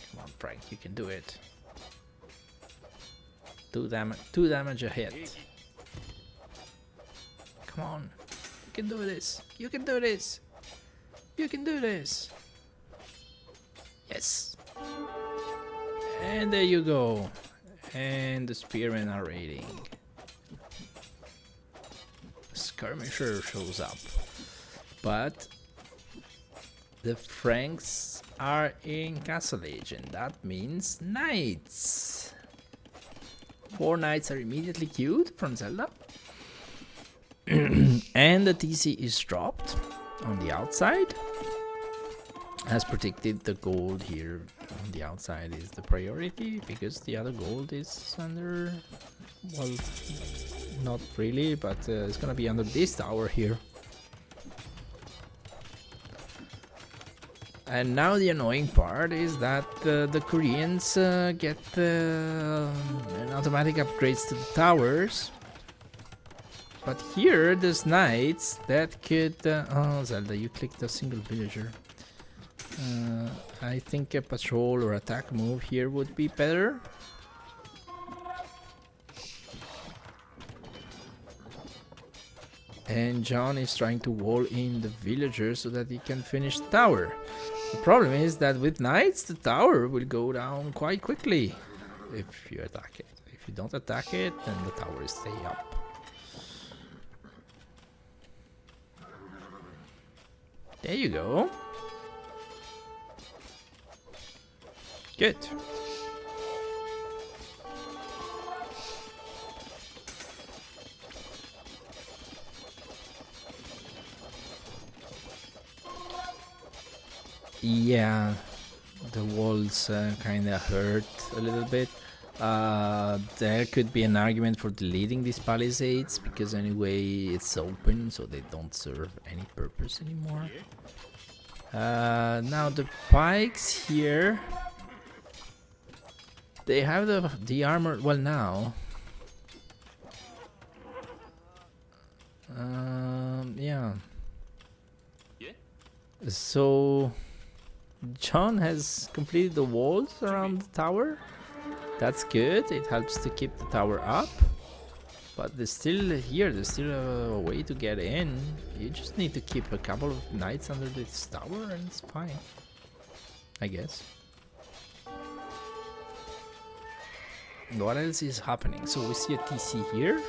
Come on, Frank, you can do it. 2 damage a hit. Come on, you can do this. You can do this. You can do this. Yes. And there you go. And the spearmen are raiding. The skirmisher shows up, but The Franks are in Castle Age, and that means knights. 4 knights are immediately queued from Zelda. And the TC is dropped on the outside. As predicted, the gold here on the outside is the priority because the other gold is under, well, not really, but it's gonna be under this tower here. And now the annoying part is that the Koreans get an automatic upgrades to the towers. But here there's knights that could... oh, Zelda, you clicked a single villager. I think a patrol or attack move here would be better. And John is trying to wall in the villagers so that he can finish the tower. The problem is that with knights, the tower will go down quite quickly if you attack it. If you don't attack it, then the tower will stay up. There you go. Good. Yeah, the walls kind of hurt a little bit. There could be an argument for deleting these palisades because anyway it's open, so they don't serve any purpose anymore. Now the pikes here, they have the armor. Well, now, yeah. So John has completed the walls around the tower. That's good. It helps to keep the tower up. But there's still a way to get in. You just need to keep a couple of knights under this tower and it's fine, I guess. What else is happening? So we see a TC here.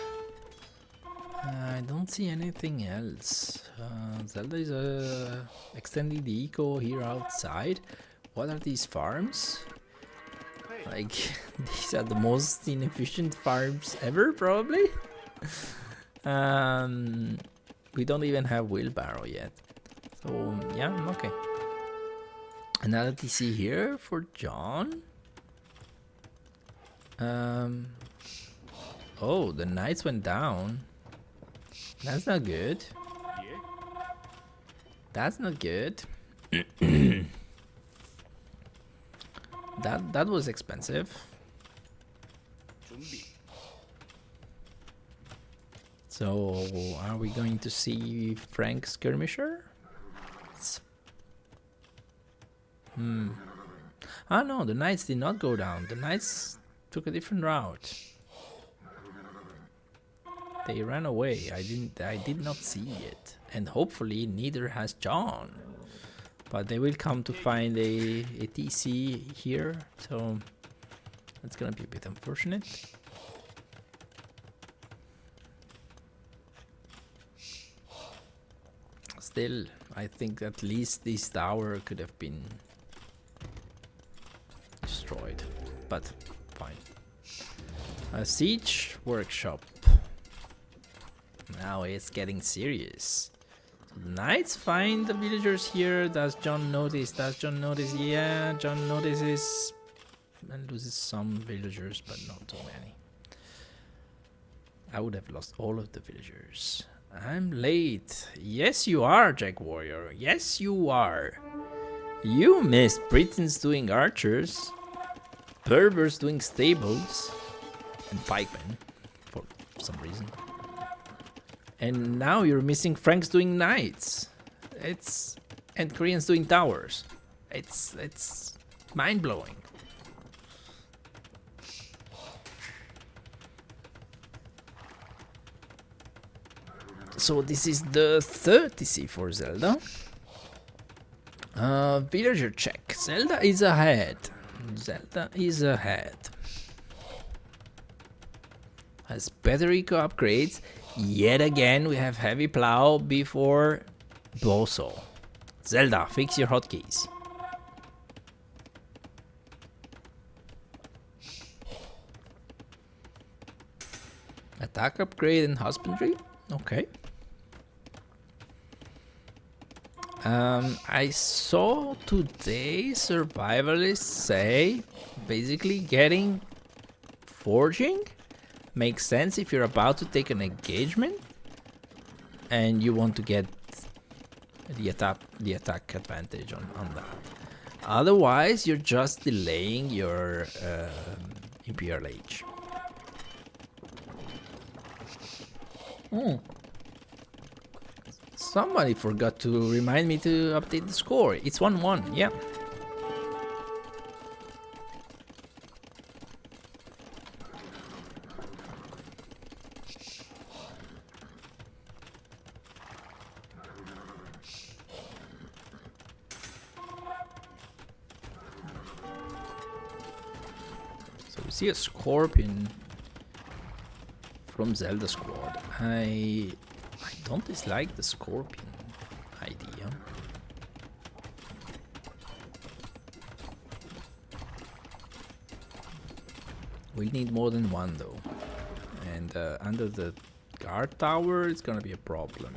I don't see anything else. Zelda is extending the eco here outside. What are these farms? Like, these are the most inefficient farms ever, probably. We don't even have wheelbarrow yet. So, yeah, okay. Another TC here for John. Oh, the knights went down. That's not good. That's not good. That was expensive. So, are we going to see Frank Skirmisher? Ah no, the knights did not go down. The knights took a different route. They ran away. I did not see it. And hopefully neither has John. But they will come to find a TC here, so that's gonna be a bit unfortunate. Still, I think at least this tower could have been destroyed, but fine. A siege workshop. Now it's getting serious. So the knights find the villagers here. Does John notice? Does John notice? Yeah, John notices and loses some villagers, but not too many. I would have lost all of the villagers. I'm late. Yes, you are, Jack Warrior. Yes, you are. You missed Britons doing archers, Berbers doing stables, and pikemen for some reason. And now you're missing Franks doing knights. And Koreans doing towers. It's mind-blowing. So this is the third TC for Zelda. Villager check. Zelda is ahead. Zelda is ahead. Has better eco upgrades. Yet again, we have heavy plow before Boso. Zelda, fix your hotkeys. Attack upgrade and husbandry? Okay. I saw today survivalists say basically getting forging makes sense if you're about to take an engagement and you want to get the attack advantage on that. Otherwise, you're just delaying your Imperial Age. Somebody forgot to remind me to update the score. It's 1-1, yeah. So we see a scorpion from ZeldaSquad. I don't dislike the scorpion idea. We need more than one though. And under the guard tower it's gonna be a problem.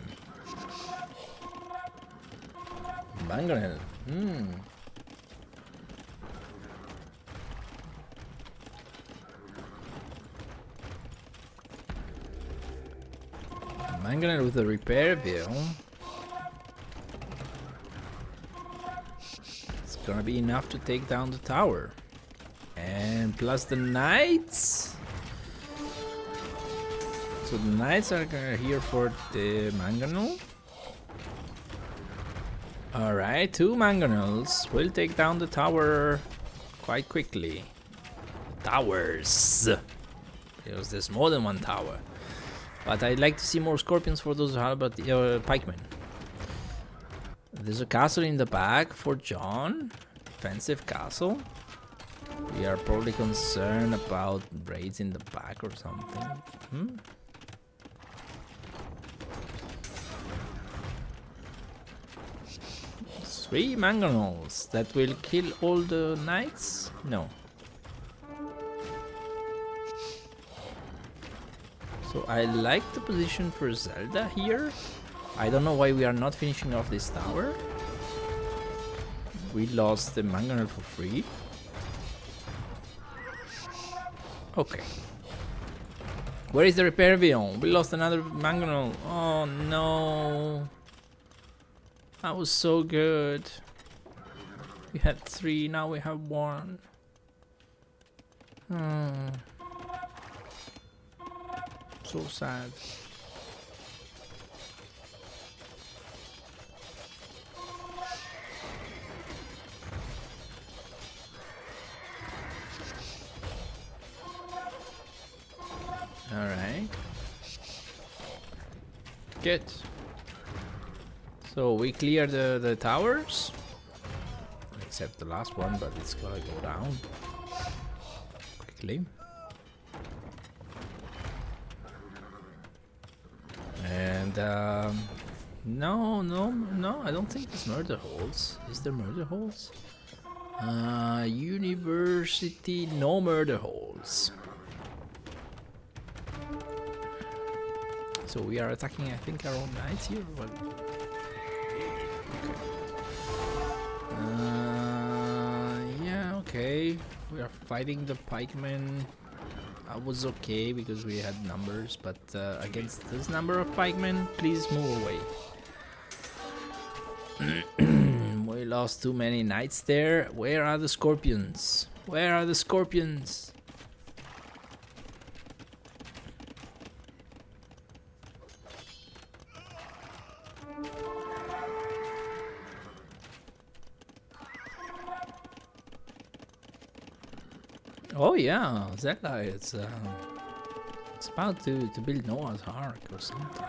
Mangonel. Mangonel with a repair bill. It's gonna be enough to take down the tower. And plus the knights. So the knights are here for the mangonel. Alright, 2 mangonels will take down the tower quite quickly. Towers. Because there's more than one tower. But I'd like to see more scorpions for those pikemen. There's a castle in the back for John. Defensive castle. We are probably concerned about raids in the back or something. 3 mangonels that will kill all the knights? No. So I like the position for Zelda here. I don't know why we are not finishing off this tower. We lost the mangonel for free. Okay. Where is the repair beyond? We lost another mangonel. Oh no. That was so good. We had 3, now we have 1. So sad. Alright. Good. So we cleared the towers. Except the last one, but it's gonna go down quickly. And no, I don't think there's murder holes. Is there murder holes? University, no murder holes. So we are attacking, I think, our own knights here. What? Okay. Yeah, okay. We are fighting the pikemen. I was okay because we had numbers, but against this number of pikemen, please move away. We lost too many knights there. Where are the scorpions? Where are the scorpions? Oh yeah, Zelda, it's about to build Noah's Ark or something.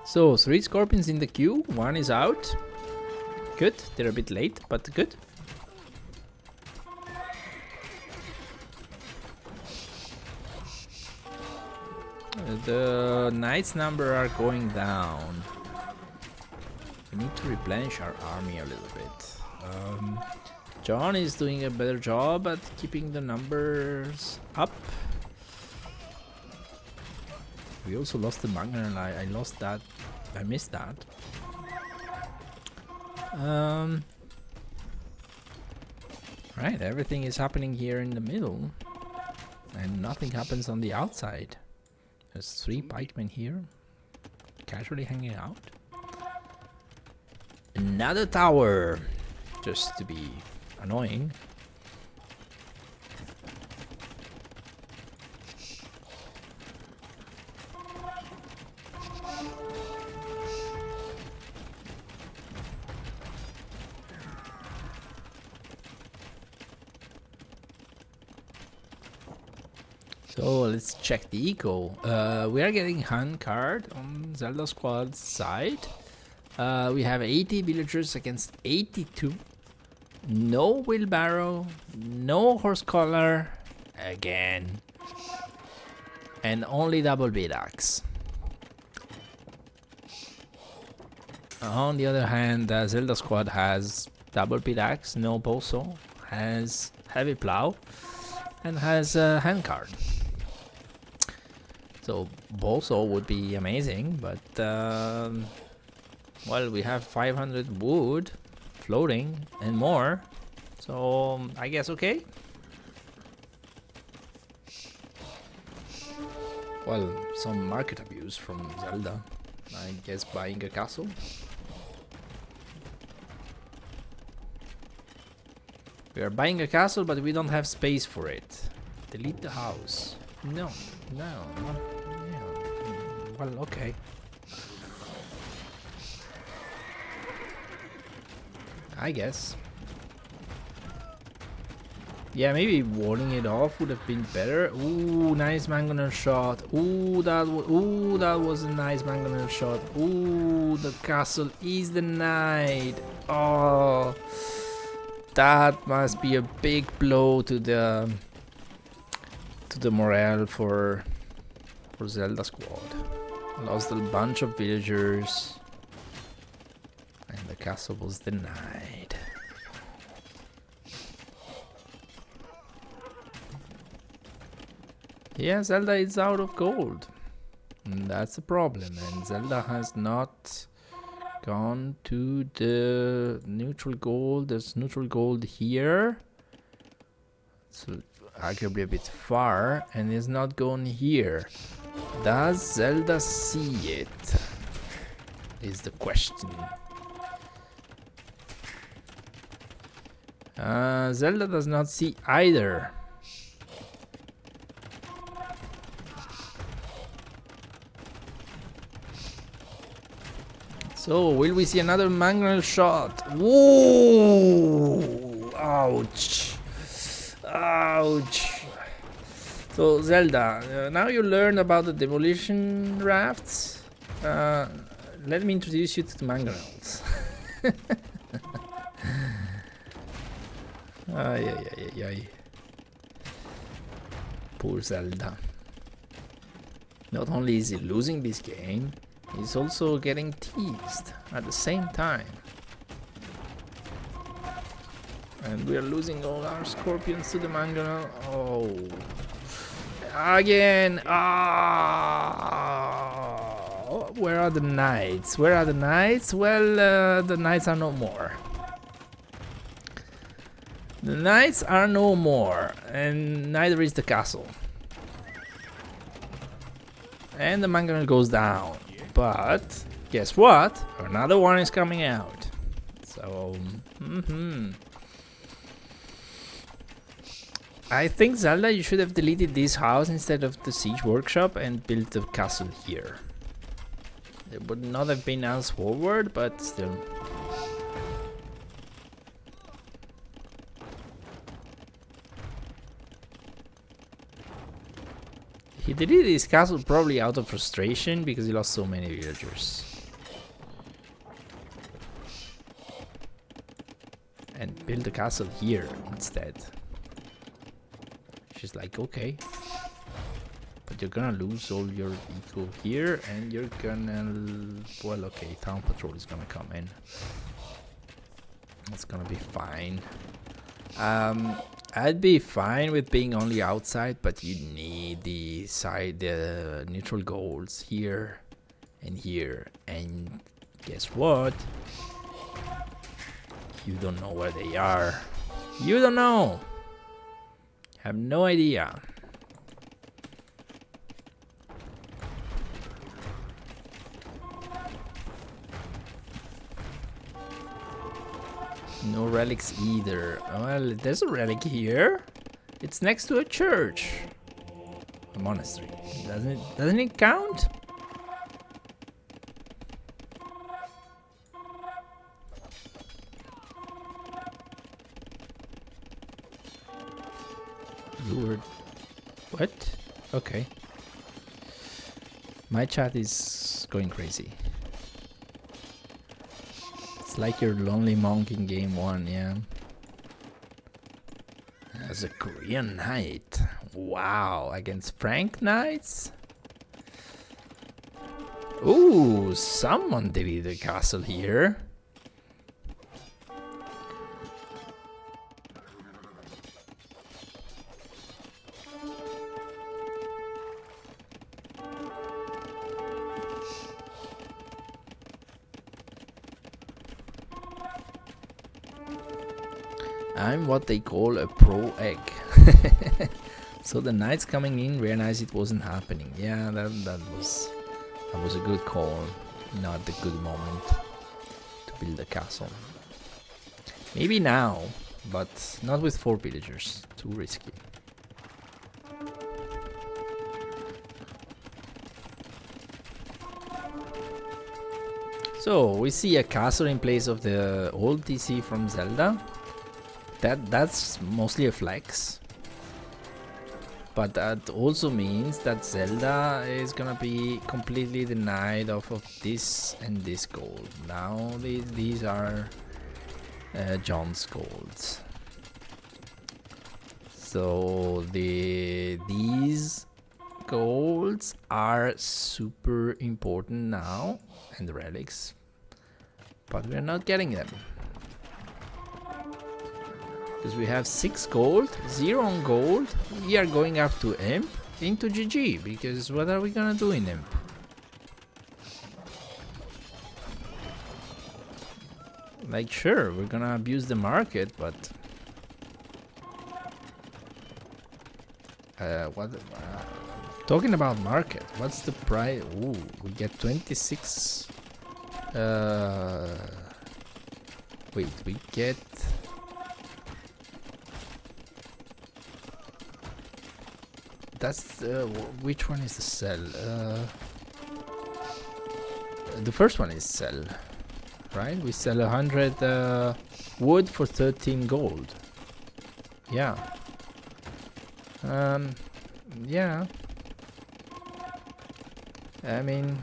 So 3 scorpions in the queue, 1 is out. Good, they're a bit late, but good. The knights number are going down. We need to replenish our army a little bit. John is doing a better job at keeping the numbers up. We also lost the Mangonel. I lost that. I missed that. Right, everything is happening here in the middle. And nothing happens on the outside. There's 3 pikemen here. Casually hanging out. Another tower. Just to be annoying. So let's check the eco. We are getting hand card on ZeldaSquad's side. We have 80 villagers against 82. No wheelbarrow, no horse collar, again, and only double pickaxe. On the other hand, ZeldaSquad has double pickaxe, no boso, has heavy plow, and has a hand card. So boso would be amazing, but well, we have 500 wood floating and more, so I guess okay. Well, some market abuse from Zelda. I guess buying a castle. We are buying a castle, but we don't have space for it. Delete the house. No, no, no. Well, okay. I guess. Yeah, maybe warning it off would have been better. Ooh, nice mangonel shot. Ooh, that was a nice mangonel shot. Ooh, the castle is denied. Oh, that must be a big blow to the morale for ZeldaSquad. Lost a bunch of villagers. And the castle was denied. Yeah, Zelda is out of gold. And that's a problem. And Zelda has not gone to the neutral gold. There's neutral gold here. So arguably a bit far. And it's not gone here. Does Zelda see it? Is the question. Zelda does not see either. So, will we see another mangonel shot? Whoa! Ouch! Ouch! So, Zelda, now you learn about the demolition rafts. Let me introduce you to the mangonels. Ay, ay, ay, ay, ay. Poor Zelda. Not only is he losing this game, he's also getting teased at the same time. And we are losing all our scorpions to the mangonel. Oh. Again! Ah! Where are the knights? Where are the knights? Well, the knights are no more. The knights are no more, and neither is the castle. And the mangonel goes down. But guess what? Another one is coming out. So, I think, Zelda, you should have deleted this house instead of the siege workshop and built the castle here. It would not have been as forward, but still. He deleted his castle probably out of frustration because he lost so many villagers. And build a castle here instead. She's like, okay. But you're gonna lose all your eco here, and you're gonna... Well, okay, Town Patrol is gonna come in. It's gonna be fine. I'd be fine with being only outside, but you need the neutral goals here and here. And guess what? You don't know where they are. You don't know. Have no idea. No relics either. Well, there's a relic here. It's next to a church. A monastery. Doesn't it count? Lured. What? Okay. My chat is going crazy. Like your lonely monk in game 1, yeah. As a Korean knight. Wow, against Frank knights? Ooh, someone deleted the castle here. I'm what they call a pro egg. So the knights coming in realized it wasn't happening. Yeah, that was a good call, not the good moment to build a castle. Maybe now, but not with 4 villagers. Too risky. So we see a castle in place of the old TC from Zelda. That's mostly a flex, but that also means that Zelda is gonna be completely denied of this and this gold. Now these are John's golds. So these golds are super important now, and the relics, but we're not getting them. Because we have 6 gold, 0 on gold. We are going up to Imp into GG, because what are we gonna do in Imp? Like, sure, we're gonna abuse the market, but talking about market, what's the price? Ooh, we get 26. Wait, we get. That's which one is the sell? The first one is sell, right? We sell 100 wood for 13 gold. Yeah. Yeah. I mean,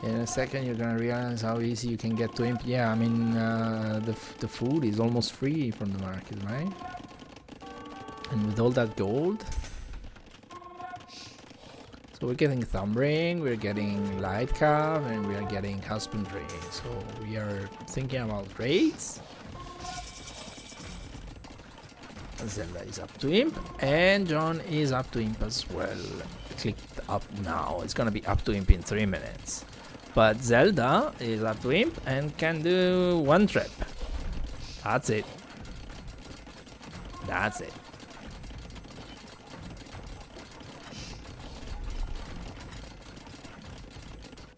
in a second you're gonna realize how easy you can get to Imp. Yeah, I mean, the food is almost free from the market, right? And with all that gold, so we're getting Thumb Ring, we're getting Light Cav, and we are getting Husbandry. So we are thinking about raids. Zelda is up to Imp, and John is up to Imp as well. Clicked up now. It's gonna be up to Imp in 3 minutes. But Zelda is up to Imp and can do 1 trip. That's it. That's it.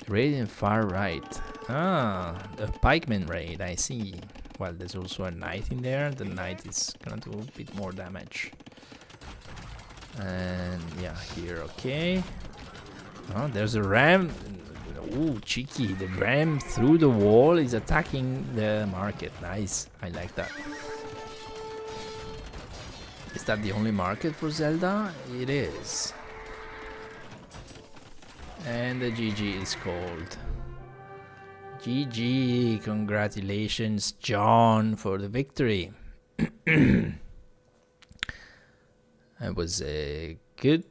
Raid in far right. Ah, the Pikemen raid, I see. Well, there's also a knight in there. The knight is gonna do a bit more damage. And yeah, here, okay. Oh, there's a ram. Ooh, cheeky. The ram through the wall is attacking the market. Nice. I like that. Is that the only market for Zelda? It is. And the GG is called. GG, congratulations, John, for the victory. It was a good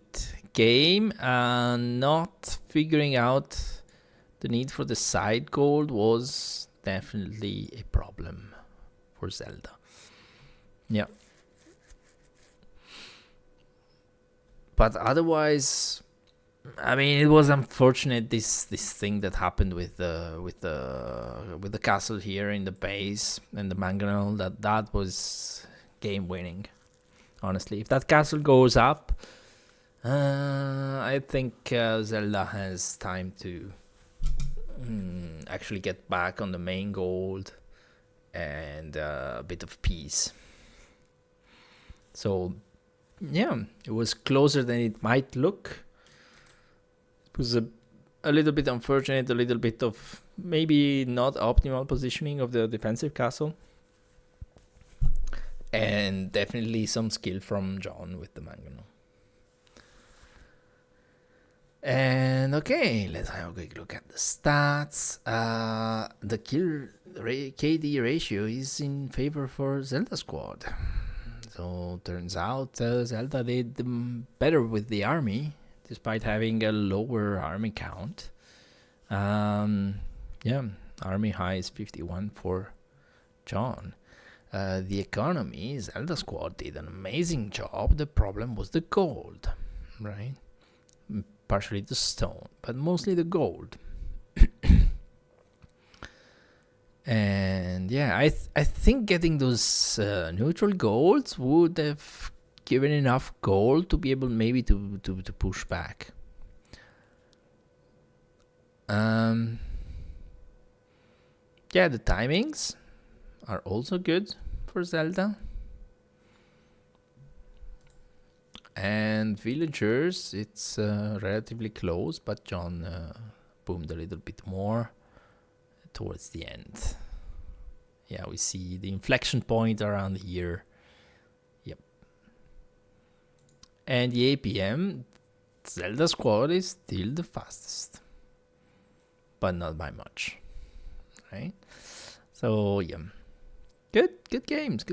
game. Not figuring out the need for the side gold was definitely a problem for Zelda. Yeah. But otherwise, I mean, it was unfortunate this thing that happened with the castle here in the base and the mangonel. That was game winning. Honestly, if that castle goes up, I think Zelda has time to actually get back on the main gold and a bit of peace. So yeah, it was closer than it might look. It was a little bit unfortunate, a little bit of maybe not optimal positioning of the defensive castle, and definitely some skill from John with the mangonel. And okay, let's have a quick look at the stats. The kill KD ratio is in favor for ZeldaSquad. So turns out Zelda did better with the army, despite having a lower army count. Yeah, army high is 51 for John. The economy, ZeldaSquad did an amazing job. The problem was the gold, right? Partially the stone, but mostly the gold. And yeah, I think getting those neutral golds would have given enough gold to be able maybe to push back. Yeah, the timings are also good for Zelda. And villagers, it's relatively close, but John boomed a little bit more towards the end. Yeah, we see the inflection point around here. Yep. And the APM, ZeldaSquad is still the fastest, but not by much, right? So yeah, good games.